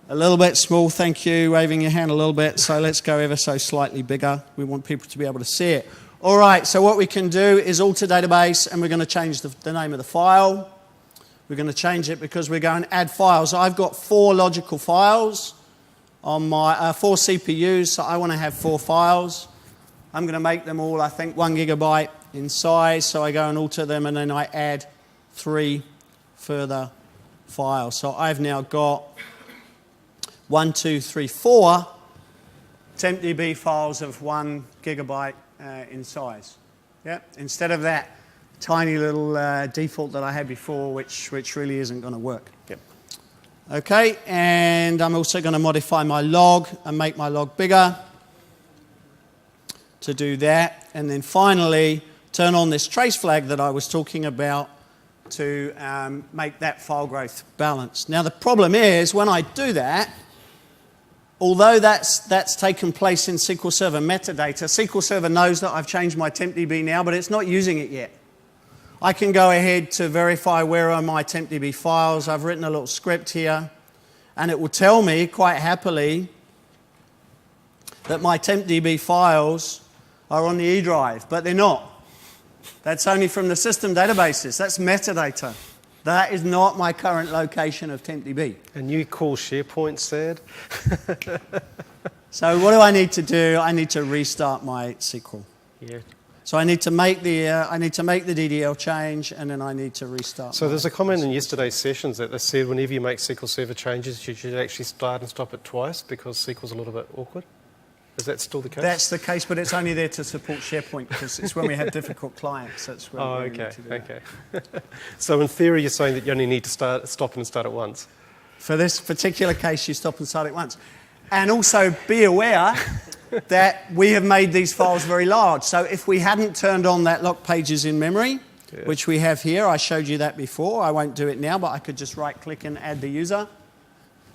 A little bit small, thank you. Waving your hand a little bit. So let's go ever so slightly bigger. We want people to be able to see it. All right, so what we can do is alter database, and we're going to change the name of the file. We're going to change it because we're going to add files. I've got 4 logical files on my 4 CPUs, so I want to have 4 files. I'm going to make them all, I think, 1 gigabyte in size. So I go and alter them, and then I add 3 further files. So I've now got 1, 2, 3, 4 TempDB files of 1 gigabyte in size. Yeah? Instead of that tiny little default that I had before, which really isn't going to work. Yep. Okay, and I'm also going to modify my log and make my log bigger to do that. And then finally, turn on this trace flag that I was talking about to make that file growth balanced. Now the problem is, when I do that, although that's taken place in SQL Server metadata, SQL Server knows that I've changed my TempDB now, but it's not using it yet. I can go ahead to verify where are my TempDB files. I've written a little script here, and it will tell me quite happily that my TempDB files are on the E drive, but they're not. That's only from the system databases. That's metadata. That is not my current location of TempDB. And you call SharePoint sad? So what do I need to do? I need to restart my SQL. Yeah. So I need to make the DDL change, and then I need to restart. So there's a comment in yesterday's sessions that they said whenever you make SQL Server changes, you should actually start and stop it twice because SQL's a little bit awkward. Is that still the case? That's the case, but it's only there to support SharePoint because it's when we have difficult clients. That's when we need to do that. Okay. So in theory, you're saying that you only need to stop and start at once. For this particular case, you stop and start it once. And also be aware that we have made these files very large. So if we hadn't turned on that lock pages in memory, which we have here, I showed you that before. I won't do it now, but I could just right-click and add the user.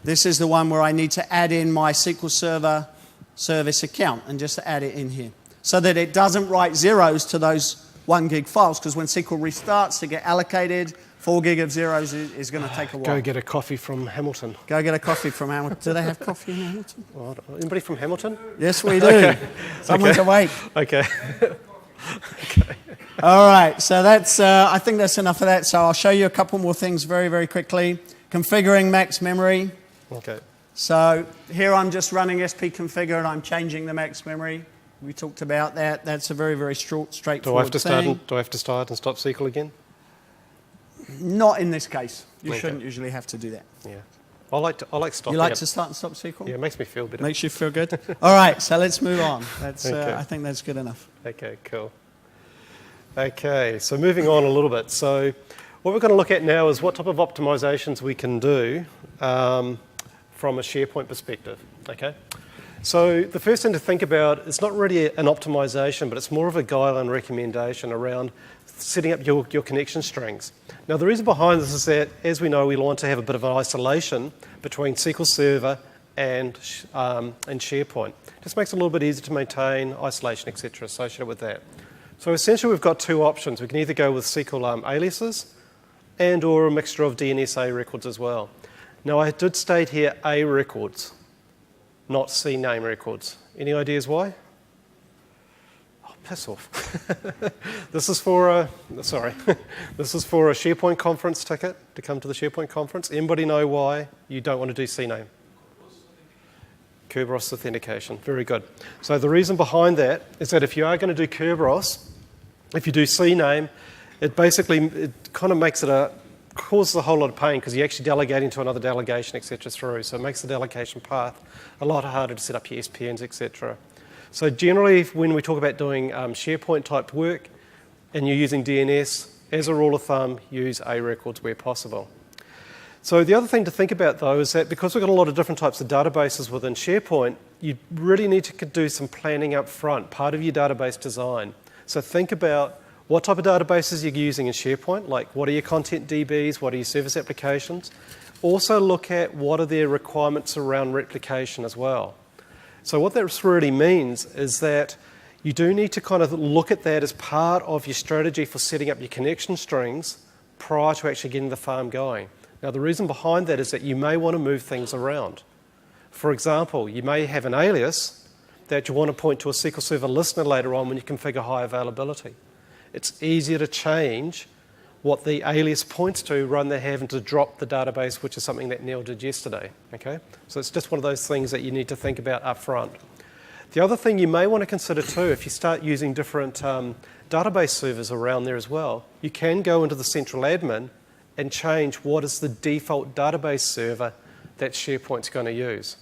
This is the one where I need to add in my SQL Server service account and just add it in here so that it doesn't write zeros to those 1 gig files, because when SQL restarts to get allocated, 4 gig of zeros is going to take a while. Go get a coffee from Hamilton. Go get a coffee from Hamilton. Do they have coffee in Hamilton? Well, anybody from Hamilton? Yes, we do. Okay. Someone's awake. Okay. Okay. All right, so that's. I think that's enough of that. So I'll show you a couple more things very, very quickly. Configuring max memory. Okay. So here I'm just running SP-configure and I'm changing the max memory. We talked about that. That's a very, very straightforward Do I have to thing. start and stop SQL again? Not in this case. You Okay. shouldn't usually have to do that. Yeah. I like stopping You like it. to start and stop SQL? Yeah, it makes me feel better. Makes you feel good? All right, so let's move on. That's, Okay. I think that's good enough. Okay, cool. Okay, so moving on a little bit. So what we're going to look at now is what type of optimizations we can do from a SharePoint perspective. Okay. So the first thing to think about, it's not really an optimization, but it's more of a guideline recommendation around setting up your connection strings. Now the reason behind this is that, as we know, we want to have a bit of an isolation between SQL Server and SharePoint. Just makes it a little bit easier to maintain isolation, etc. associated with that. So essentially we've got 2 options. We can either go with SQL aliases and or a mixture of DNS records as well. Now I did state here A records, not CNAME records. Any ideas why? Oh, piss off. This is for a SharePoint conference ticket to come to the SharePoint conference. Anybody know why you don't want to do CNAME? Kerberos authentication. Very good. So the reason behind that is that if you are going to do Kerberos, if you do CNAME, it kind of makes it causes a whole lot of pain because you're actually delegating to another delegation, etc. through. So it makes the delegation path a lot harder to set up your SPNs, etc. So generally, when we talk about doing SharePoint type work and you're using DNS, as a rule of thumb, use A records where possible. So the other thing to think about, though, is that because we've got a lot of different types of databases within SharePoint, you really need to do some planning up front, part of your database design. So think about what type of databases you're using in SharePoint, like what are your content DBs, what are your service applications. Also look at what are their requirements around replication as well. So what that really means is that you do need to kind of look at that as part of your strategy for setting up your connection strings prior to actually getting the farm going. Now, the reason behind that is that you may want to move things around. For example, you may have an alias that you want to point to a SQL Server listener later on when you configure high availability. It's easier to change what the alias points to rather than having to drop the database, which is something that Neil did yesterday. Okay? So it's just one of those things that you need to think about up front. The other thing you may want to consider too, if you start using different database servers around there as well, you can go into the central admin and change what is the default database server that SharePoint's going to use.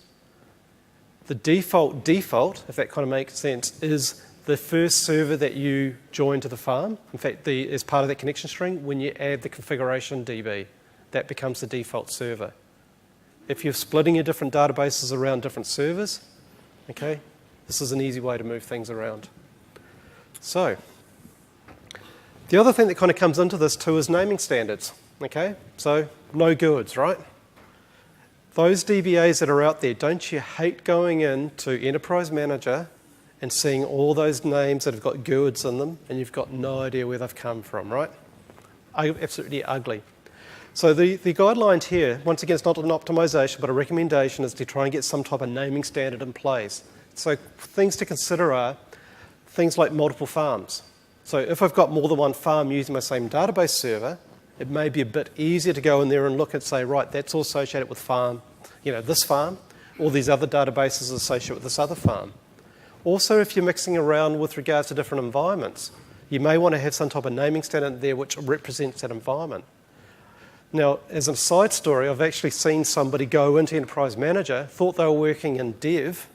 The default, if that kind of makes sense, is the first server that you join to the farm. In fact, as part of that connection string, when you add the configuration DB, that becomes the default server. If you're splitting your different databases around different servers, okay, this is an easy way to move things around. So, the other thing that kind of comes into this too is naming standards. Okay, so no GUIDs, right? Those DBAs that are out there, don't you hate going into Enterprise Manager and seeing all those names that have got GUIDs in them and you've got no idea where they've come from, right? Absolutely ugly. So the guideline here, once again, it's not an optimization, but a recommendation is to try and get some type of naming standard in place. So things to consider are things like multiple farms. So if I've got more than one farm using my same database server, it may be a bit easier to go in there and look and say, right, that's all associated with farm, this farm, all these other databases are associated with this other farm. Also, if you're mixing around with regards to different environments, you may want to have some type of naming standard there which represents that environment. Now, as a side story, I've actually seen somebody go into Enterprise Manager, thought they were working in dev,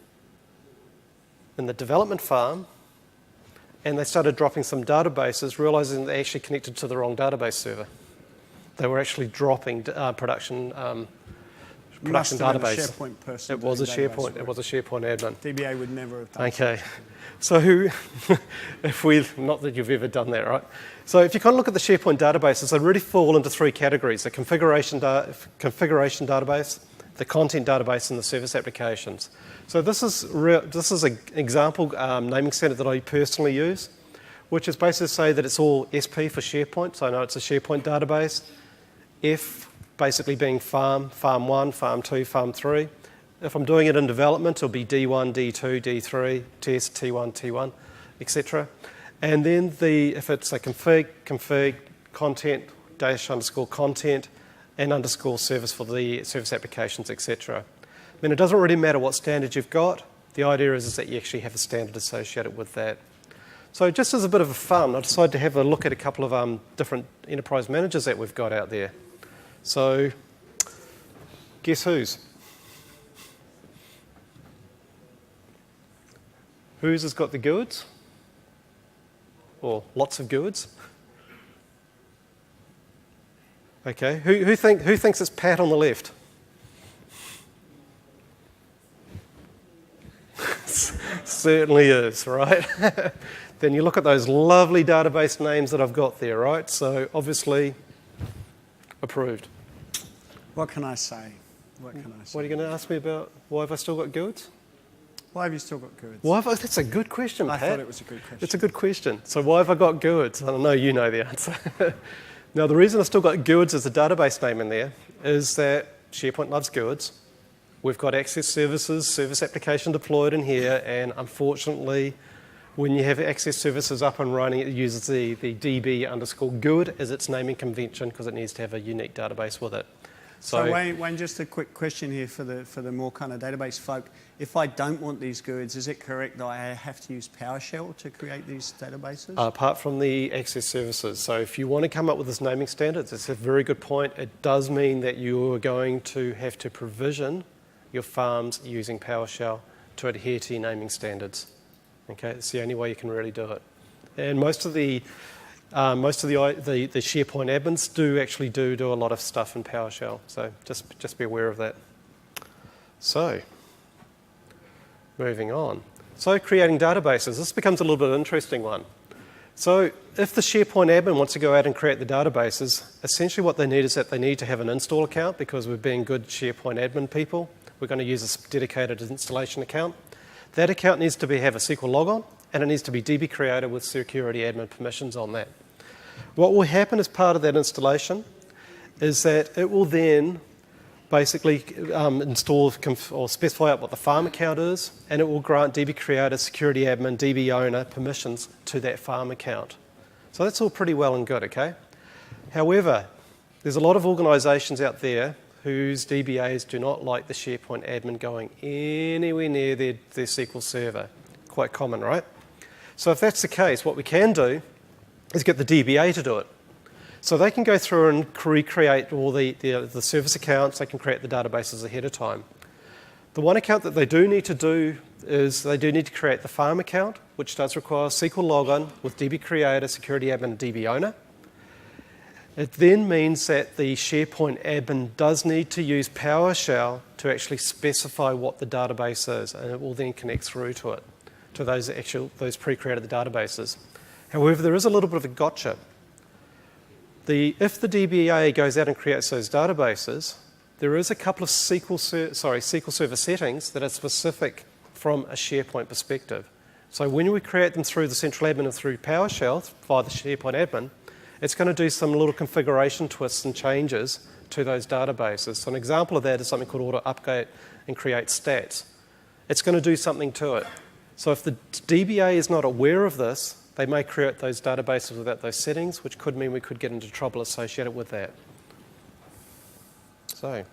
in the development farm, and they started dropping some databases, realizing they actually connected to the wrong database server. They were actually dropping production database. SharePoint person. It was a SharePoint. It was a SharePoint admin. DBA would never have done Okay. So not that you've ever done that, right? So if you kind of look at the SharePoint databases, they really fall into three categories: the configuration database, the content database, and the service applications. So this is an example naming standard that I personally use, which is basically to say that it's all SP for SharePoint. So I know it's a SharePoint database. F basically being farm 1, farm 2, farm 3. If I'm doing it in development, it'll be D1, D2, D3, test, T1, T1, etc. And then if it's a config, content, --content, and _ service for the service applications, etc. I mean, it doesn't really matter what standard you've got. The idea is that you actually have a standard associated with that. So just as a bit of fun, I decided to have a look at a couple of different enterprise managers that we've got out there. So guess whose? Whose has got the GUIDs? Or lots of GUIDs? Okay, who thinks it's Pat on the left? Certainly is, right? Then you look at those lovely database names that I've got there, right? So obviously approved. What can I say? What are you going to ask me about? Why have I still got GUIDs? Why have you still got GUIDs? That's a good question, Pat. I thought it was a good question. It's a good question. So why have I got GUIDs? I don't know, you know the answer. Now, the reason I've still got GUIDs as a database name in there is that SharePoint loves GUIDs. We've got access services, service application deployed in here, and unfortunately, when you have access services up and running, it uses the DB_GUID as its naming convention because it needs to have a unique database with it. So Wayne, just a quick question here for the more kind of database folk. If I don't want these GUIDs, is it correct that I have to use PowerShell to create these databases? Apart from the access services. So if you want to come up with this naming standards, it's a very good point. It does mean that you are going to have to provision your farms using PowerShell to adhere to your naming standards. Okay, it's the only way you can really do it. And most of the SharePoint admins do actually do a lot of stuff in PowerShell. So just be aware of that. So moving on. So creating databases. This becomes a little bit of an interesting one. So if the SharePoint admin wants to go out and create the databases, essentially what they need is that they need to have an install account because we're being good SharePoint admin people. We're going to use a dedicated installation account. That account needs to have a SQL logon, and it needs to be DB created with security admin permissions on that. What will happen as part of that installation is that it will then basically install or specify out what the farm account is, and it will grant DB creator, security admin, DB owner permissions to that farm account. So that's all pretty well and good, okay? However, there's a lot of organisations out there whose DBAs do not like the SharePoint admin going anywhere near their SQL server. Quite common, right? So if that's the case, what we can do is get the DBA to do it. So they can go through and recreate all the service accounts, they can create the databases ahead of time. The one account that they do need to do is they do need to create the farm account, which does require SQL login with DB creator, security admin, and DB owner. It then means that the SharePoint admin does need to use PowerShell to actually specify what the database is, and it will then connect through to it, to those pre-created databases. However, there is a little bit of a gotcha. If the DBA goes out and creates those databases, there is a couple of SQL Server settings that are specific from a SharePoint perspective. So when we create them through the central admin and through PowerShell via the SharePoint admin, it's going to do some little configuration twists and changes to those databases. So an example of that is something called auto update and create stats. It's going to do something to it. So if the DBA is not aware of this, they may create those databases without those settings, which could mean we could get into trouble associated with that. So.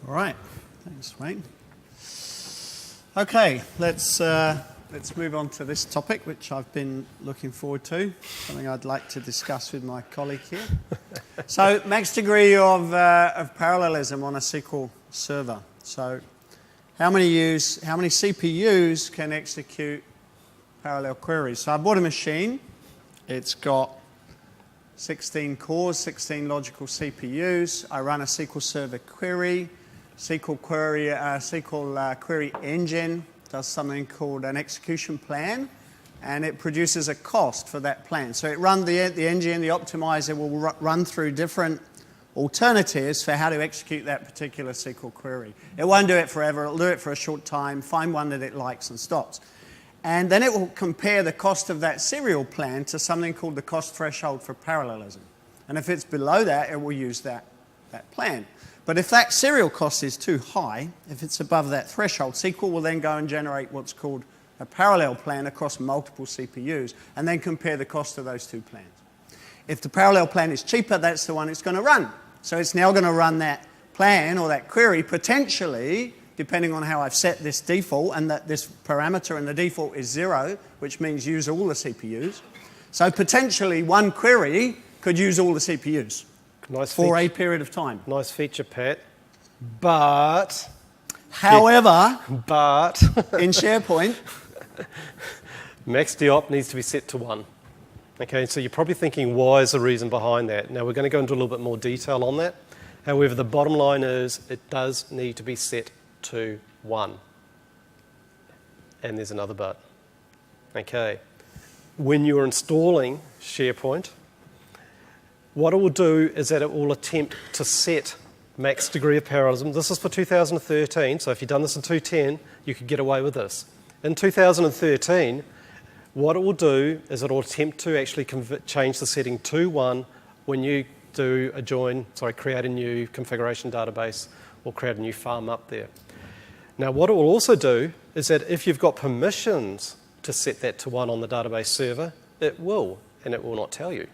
All right. Thanks, Wayne. Okay, let's move on to this topic, which I've been looking forward to, something I'd like to discuss with my colleague here. So, max degree of parallelism on a SQL server. So, how many CPUs can execute parallel queries? So I bought a machine. It's got 16 cores, 16 logical CPUs. I run a SQL Server query. SQL query engine does something called an execution plan, and it produces a cost for that plan. So it runs the engine, the optimizer will run through different alternatives for how to execute that particular SQL query. It won't do it forever. It'll do it for a short time, find one that it likes, and stops. And then it will compare the cost of that serial plan to something called the cost threshold for parallelism. And if it's below that, it will use that plan. But if that serial cost is too high, if it's above that threshold, SQL will then go and generate what's called a parallel plan across multiple CPUs and then compare the cost of those two plans. If the parallel plan is cheaper, that's the one it's going to run. So it's now going to run that plan or that query potentially, depending on how I've set this default, and that this parameter in the default is 0, which means use all the CPUs. So potentially one query could use all the CPUs for a period of time. Nice feature, Pat. But... However, in SharePoint, max diop needs to be set to 1. Okay, so you're probably thinking, why is the reason behind that? Now, we're going to go into a little bit more detail on that. However, the bottom line is it does need to be set to 1. And there's another but. Okay. When you're installing SharePoint, what it will do is that it will attempt to set max degree of parallelism. This is for 2013, so if you'd done this in 2010, you could get away with this. In 2013, what it will do is it will attempt to actually change the setting to 1 when you do create a new configuration database or create a new farm up there. Now, what it will also do is that if you've got permissions to set that to 1 on the database server, it will, and it will not tell you.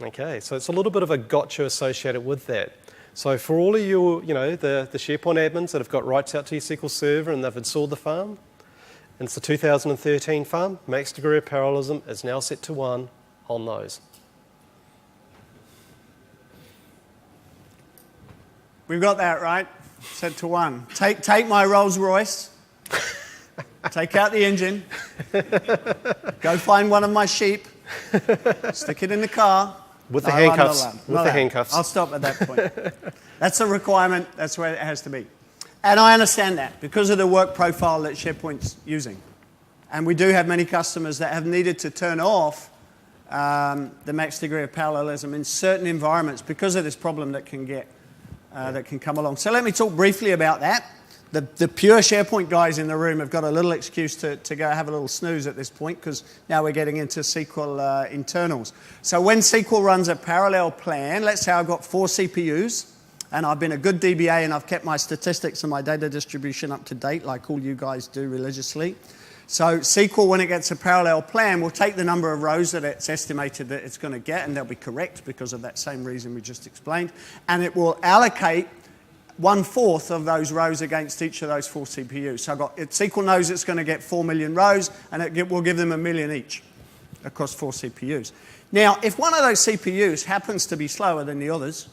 Okay, so it's a little bit of a gotcha associated with that. So for all of you, the SharePoint admins that have got rights out to your SQL Server and they've installed the farm, and it's the 2013 farm, max degree of parallelism is now set to 1 on those. We've got that right, set to 1. Take my Rolls Royce, take out the engine, go find one of my sheep, stick it in the car. With the handcuffs. I'll stop at that point. That's a requirement. That's where it has to be. And I understand that because of the work profile that SharePoint's using. And we do have many customers that have needed to turn off the max degree of parallelism in certain environments because of this problem that can come along. So let me talk briefly about that. The pure SharePoint guys in the room have got a little excuse to go have a little snooze at this point, because now we're getting into SQL internals. So when SQL runs a parallel plan, let's say I've got 4 CPUs, and I've been a good DBA and I've kept my statistics and my data distribution up to date, like all you guys do religiously. So SQL, when it gets a parallel plan, will take the number of rows that it's estimated that it's going to get, and they'll be correct because of that same reason we just explained, and it will allocate 1/4 of those rows against each of those 4 CPUs. So SQL knows it's going to get 4 million rows, and it will give them 1 million each across 4 CPUs. Now, if one of those CPUs happens to be slower than the others,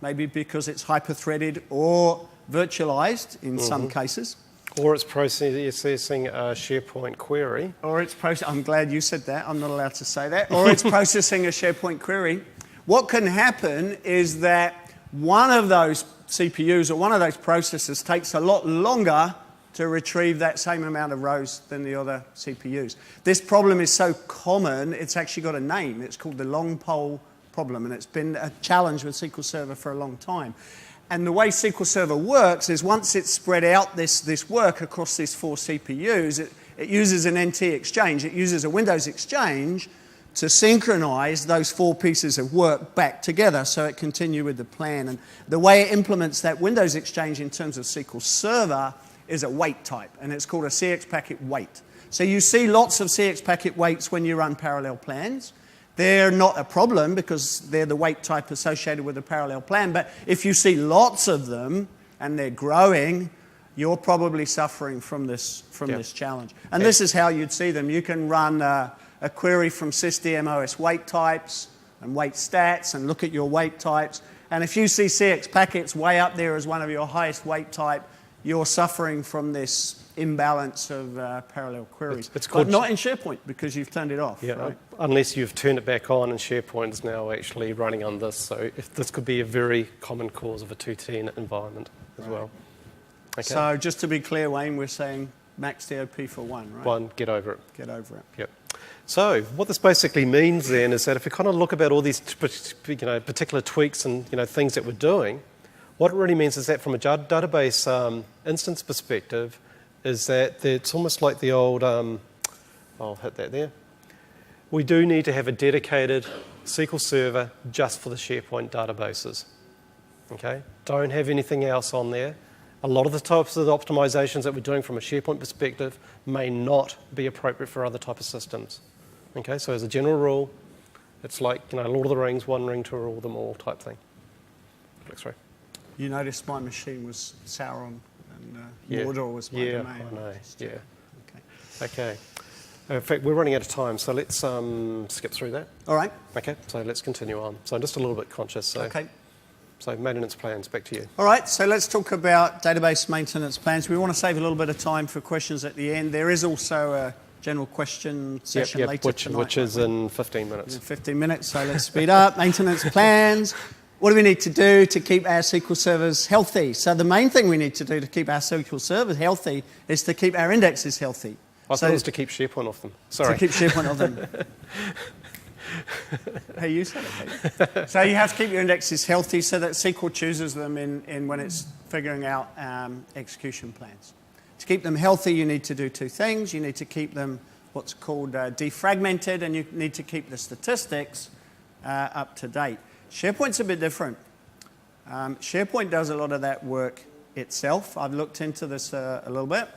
maybe because it's hyper-threaded or virtualized in some cases, or it's processing a SharePoint query. I'm glad you said that. I'm not allowed to say that. Or it's processing a SharePoint query. What can happen is that one of those CPUs or one of those processors takes a lot longer to retrieve that same amount of rows than the other CPUs. This problem is so common, it's actually got a name. It's called the long pole problem, and it's been a challenge with SQL Server for a long time. And the way SQL Server works is once it's spread out this work across these 4 CPUs, it uses an NT exchange. It uses a Windows exchange to synchronize those 4 pieces of work back together so it continue with the plan. And the way it implements that Windows exchange in terms of SQL Server is a wait type, and it's called a CX packet wait. So you see lots of CX packet waits when you run parallel plans. They're not a problem because they're the wait type associated with a parallel plan, but if you see lots of them and they're growing, you're probably suffering from this challenge. And this is how you'd see them. You can run a query from sysdmos wait types and wait stats and look at your wait types. And if you see CX packets way up there as one of your highest wait type, you're suffering from this imbalance of parallel queries. But not in SharePoint because you've turned it off. Yeah, right? Unless you've turned it back on and SharePoint is now actually running on this. So this could be a very common cause of a 210 environment as well. Okay. So just to be clear, Wayne, we're saying max DOP for 1, right? 1, get over it. Get over it. Yep. So what this basically means then is that if we kind of look about all these particular tweaks and things that we're doing, what it really means is that from a database instance perspective, is that it's almost like the old, I'll hit that there. We do need to have a dedicated SQL Server just for the SharePoint databases. Okay? Don't have anything else on there. A lot of the types of the optimizations that we're doing from a SharePoint perspective may not be appropriate for other type of systems. Okay, so as a general rule, it's like Lord of the Rings, one ring to rule them all type thing. Click through. You noticed my machine was Sauron and Mordor was my domain. I know. Yeah. Okay. In fact, we're running out of time, so let's skip through that. All right. Okay, so let's continue on. So I'm just a little bit conscious. So, okay. So maintenance plans, back to you. All right, so let's talk about database maintenance plans. We want to save a little bit of time for questions at the end. There is also a general question session later tonight. Which is in 15 minutes. In 15 minutes, so let's speed up. Maintenance plans. What do we need to do to keep our SQL servers healthy? So the main thing we need to do to keep our SQL servers healthy is to keep our indexes healthy. I thought it was to keep SharePoint off them. Sorry. To keep SharePoint off them. Hey, you said it, Pete. So you have to keep your indexes healthy so that SQL chooses them in when it's figuring out execution plans. To keep them healthy, you need to do 2 things. You need to keep them what's called defragmented, and you need to keep the statistics up to date. SharePoint's a bit different. SharePoint does a lot of that work itself. I've looked into this a little bit.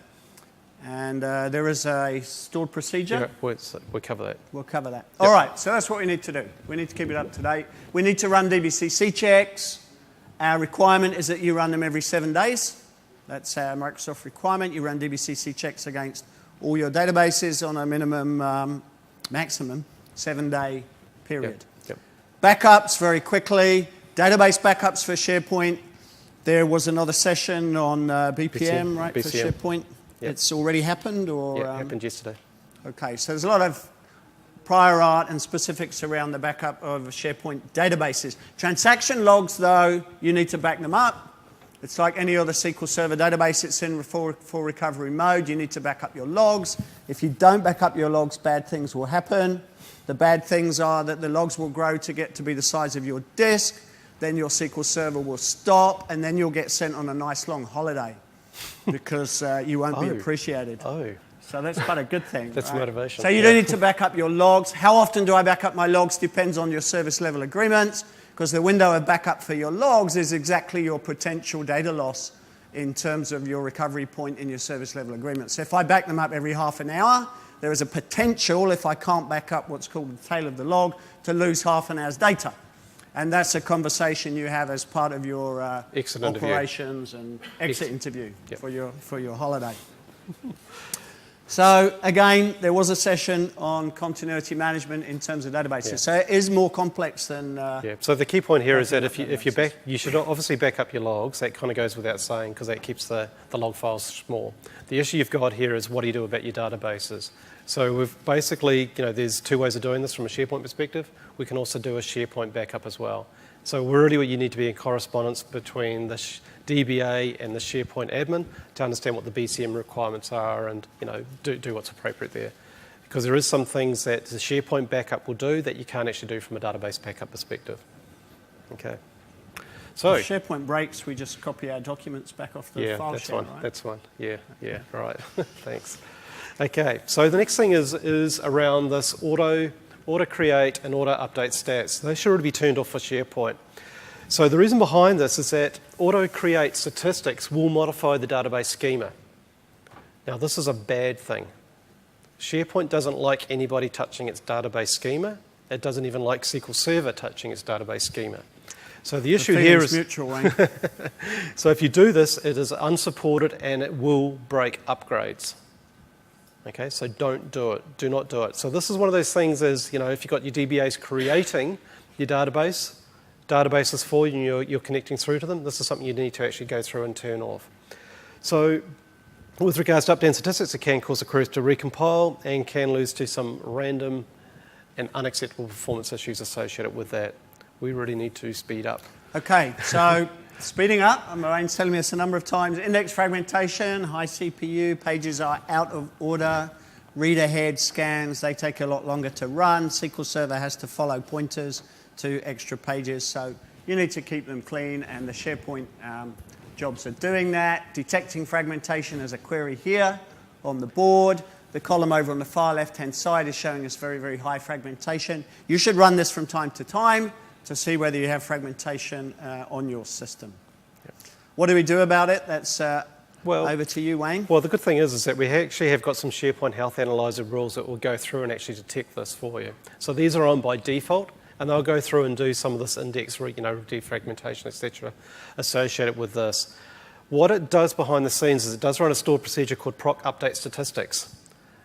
And there is a stored procedure. Yeah, we'll cover that. We'll cover that. Yep. All right, so that's what we need to do. We need to keep it up to date. We need to run DBCC checks. Our requirement is that you run them every 7 days. That's our Microsoft requirement. You run DBCC checks against all your databases on a minimum, maximum 7-day period. Yep. Backups very quickly. Database backups for SharePoint. There was another session on BPM, right, for SharePoint. Yep. It's already happened, or? Yeah, it happened yesterday. Okay, so there's a lot of prior art and specifics around the backup of SharePoint databases. Transaction logs, though, you need to back them up. It's like any other SQL Server database. It's in full recovery mode. You need to back up your logs. If you don't back up your logs, bad things will happen. The bad things are that the logs will grow to get to be the size of your disk. Then your SQL Server will stop, and then you'll get sent on a nice long holiday. because you won't be Oh. appreciated. Oh, So that's quite a good thing. That's right? motivation, So you yeah. do need to back up your logs. How often do I back up my logs depends on your service level agreements, because the window of backup for your logs is exactly your potential data loss in terms of your recovery point in your service level agreement. So if I back them up every half an hour, there is a potential, if I can't back up what's called the tail of the log, to lose half an hour's data. And that's a conversation you have as part of your Exit interview. operations and exit interview Yep. for your holiday. So again, there was a session on continuity management in terms of databases. Yeah. So it is more complex than... yeah. So the key point here is that Backing if you back, you should obviously back up your logs. That kind of goes without saying because that keeps the log files small. The issue you've got here is what do you do about your databases? So we've basically, there's two ways of doing this from a SharePoint perspective. We can also do a SharePoint backup as well. So really what you need to be in correspondence between the DBA and the SharePoint admin to understand what the BCM requirements are and do what's appropriate there. Because there is some things that the SharePoint backup will do that you can't actually do from a database backup perspective. Okay. So If SharePoint breaks, we just copy our documents back off the file that's share, one. right? That's one. Yeah, right. Thanks. Okay, so the next thing is around this auto create and auto update stats. They should already be turned off for SharePoint. So the reason behind this is that auto create statistics will modify the database schema. Now this is a bad thing. SharePoint doesn't like anybody touching its database schema. It doesn't even like SQL Server touching its database schema. So the issue here is mutual, Wayne. so if you do this, it is unsupported and it will break upgrades. Okay, so don't do it. Do not do it. So this is one of those things is, if you've got your DBAs creating your databases for you and you're connecting through to them, this is something you need to actually go through and turn off. So with regards to update statistics, it can cause the queries to recompile and can lose to some random and unacceptable performance issues associated with that. We really need to speed up. Okay, so speeding up, Wayne's telling me this a number of times. Index fragmentation, high CPU, pages are out of order, read ahead scans, they take a lot longer to run. SQL Server has to follow pointers to extra pages, so you need to keep them clean, and the SharePoint jobs are doing that. Detecting fragmentation as a query here on the board. The column over on the far left-hand side is showing us very, very high fragmentation. You should run this from time to time to see whether you have fragmentation on your system. Yep. What do we do about it? That's Well, over to you, Wayne. Well, the good thing is that we actually have got some SharePoint Health Analyzer rules that will go through and actually detect this for you. So these are on by default, and they'll go through and do some of this index, defragmentation, etc., associated with this. What it does behind the scenes is it does run a stored procedure called proc update statistics.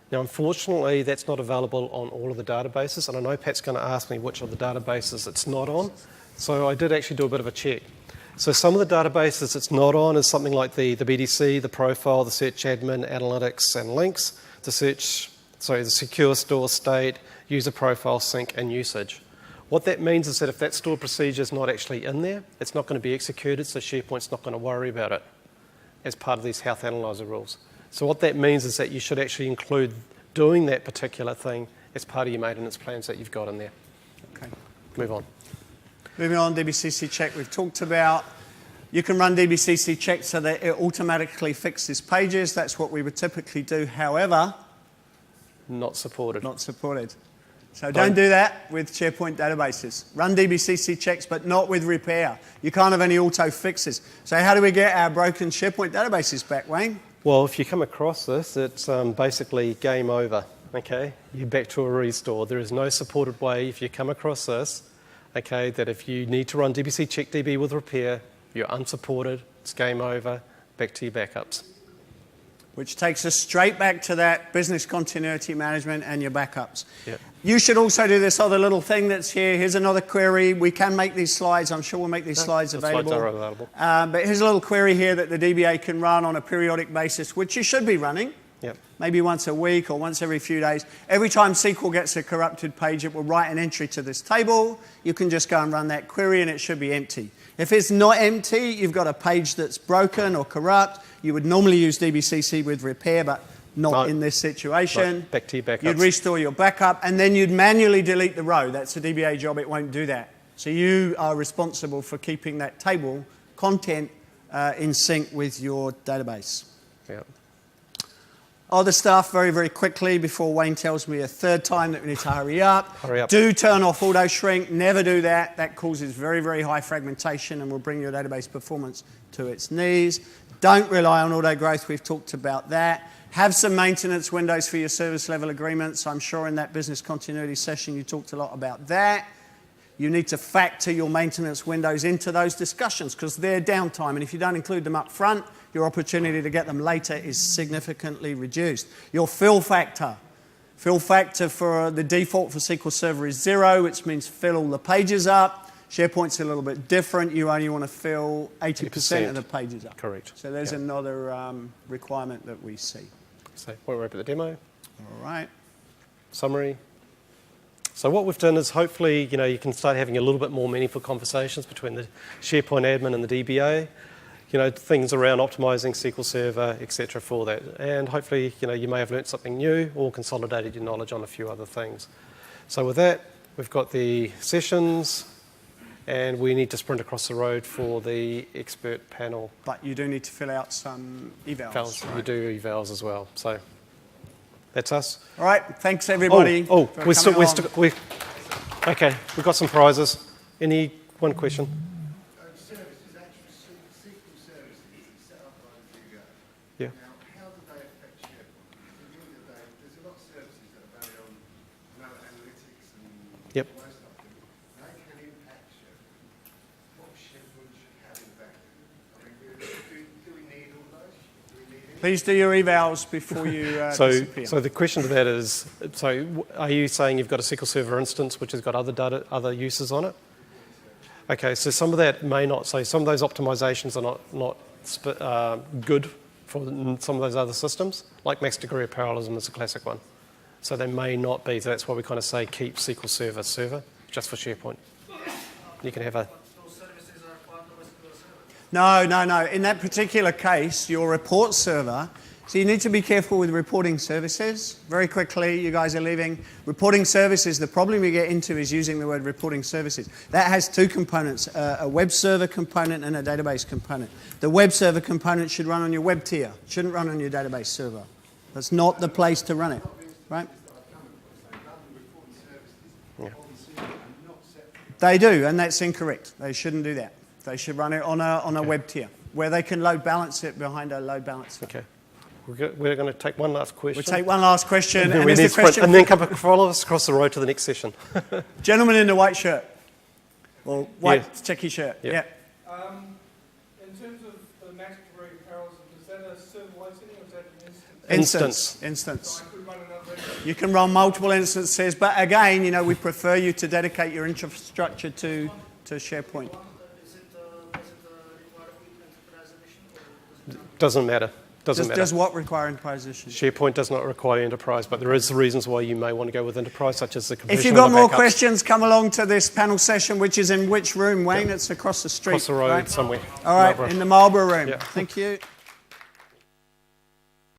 Now, unfortunately, that's not available on all of the databases, and I know Pat's going to ask me which of the databases it's not on. So I did actually do a bit of a check. So some of the databases it's not on is something like the BDC, the profile, the search admin, analytics, and links, the secure store state, user profile, sync, and usage. What that means is that if that stored procedure is not actually in there, it's not going to be executed, so SharePoint's not going to worry about it as part of these Health Analyzer rules. So what that means is that you should actually include doing that particular thing as part of your maintenance plans that you've got in there. Okay. Move on. Moving on, DBCC check we've talked about. You can run DBCC check so that it automatically fixes pages. That's what we would typically do. However, Not supported. not supported. So don't do that with SharePoint databases. Run DBCC checks, but not with repair. You can't have any auto fixes. So how do we get our broken SharePoint databases back, Wayne? Well, if you come across this, it's basically game over, okay? You're back to a restore. There is no supported way, if you come across this, okay, that if you need to run DBC check DB with repair, you're unsupported, it's game over, back to your backups. Which takes us straight back to that business continuity management and your backups. Yep. You should also do this other little thing that's here. Here's another query. We can make these slides. I'm sure we'll make these slides available. Slides are available. But here's a little query here that the DBA can run on a periodic basis, which you should be running. Yep. Maybe once a week or once every few days. Every time SQL gets a corrupted page, it will write an entry to this table. You can just go and run that query and it should be empty. If it's not empty, you've got a page that's broken or corrupt. You would normally use DBCC with repair, but not in this situation. Right. Back to your backups. You'd restore your backup and then you'd manually delete the row. That's a DBA job, it won't do that. So you are responsible for keeping that table content in sync with your database. Yeah. Other stuff, very, very quickly, before Wayne tells me a third time that we need to hurry up. Hurry up. Do turn off auto shrink. Never do that. That causes very, very high fragmentation and will bring your database performance to its knees. Don't rely on auto growth. We've talked about that. Have some maintenance windows for your service level agreements. I'm sure in that business continuity session you talked a lot about that. You need to factor your maintenance windows into those discussions because they're downtime. And if you don't include them up front, your opportunity to get them later is significantly reduced. Your fill factor for the default for SQL Server is 0, which means fill all the pages up. SharePoint's a little bit different. You only want to fill 80% of the pages up. Correct. So there's another requirement that we see. So we'll wrap up the demo. All right. Summary. So what we've done is hopefully, you can start having a little bit more meaningful conversations between the SharePoint admin and the DBA. Things around optimizing SQL Server, etc. for that. And hopefully, you may have learnt something new or consolidated your knowledge on a few other things. So with that, we've got the sessions, and we need to sprint across the road for the expert panel. But you do need to fill out some evals. Right? You do evals as well. So that's us. All right. Thanks, everybody. Okay, we've got some prizes. Any one question? Yeah. Now, how do they affect SharePoint? At the end of the day, there's a lot of services that are based on analytics and Yep. all that stuff. They can impact SharePoint. What SharePoint should have in back? I mean, do we need all those? Do we need it? Please do your evals before you disappear. So the question to that is, are you saying you've got a SQL Server instance which has got other uses on it? Okay, so some of that may not. So some of those optimizations are not good for some of those other systems, like max degree of parallelism is a classic one. So they may not be. So that's why we kind of say keep SQL Server just for SharePoint. You can have a... Those services are part of SQL Server? No. In that particular case, your report server, so you need to be careful with reporting services. Very quickly, you guys are leaving. Reporting services, the problem you get into is using the word reporting services. That has two components, a web server component and a database component. The web server component should run on your web tier. It shouldn't run on your database server. That's not the place to run it, right? Yeah. They do, and that's incorrect. They shouldn't do that. They should run it on a web tier, where they can load balance it behind a load balancer. Okay. We're going to take one last question. We'll take one last question. And then follow us across the road to the next session. Gentleman in the white shirt. Or white checky shirt. Yeah. In terms of the max degree parallelism, is that a server-wide setting or is that an Instance. So I could run another You can run multiple instances, but again, we prefer you to dedicate your infrastructure to SharePoint. Does it require enterprise edition or does it Doesn't matter. Does what require enterprise edition? SharePoint does not require enterprise, but there is reasons why you may want to go with enterprise, such as the compression. If you've got of more backups. questions, come along to this panel session, which is in which room, Wayne? It's across the street. Across the road right? somewhere. All right, Marlborough. in the Marlborough room. Yeah. Thank you.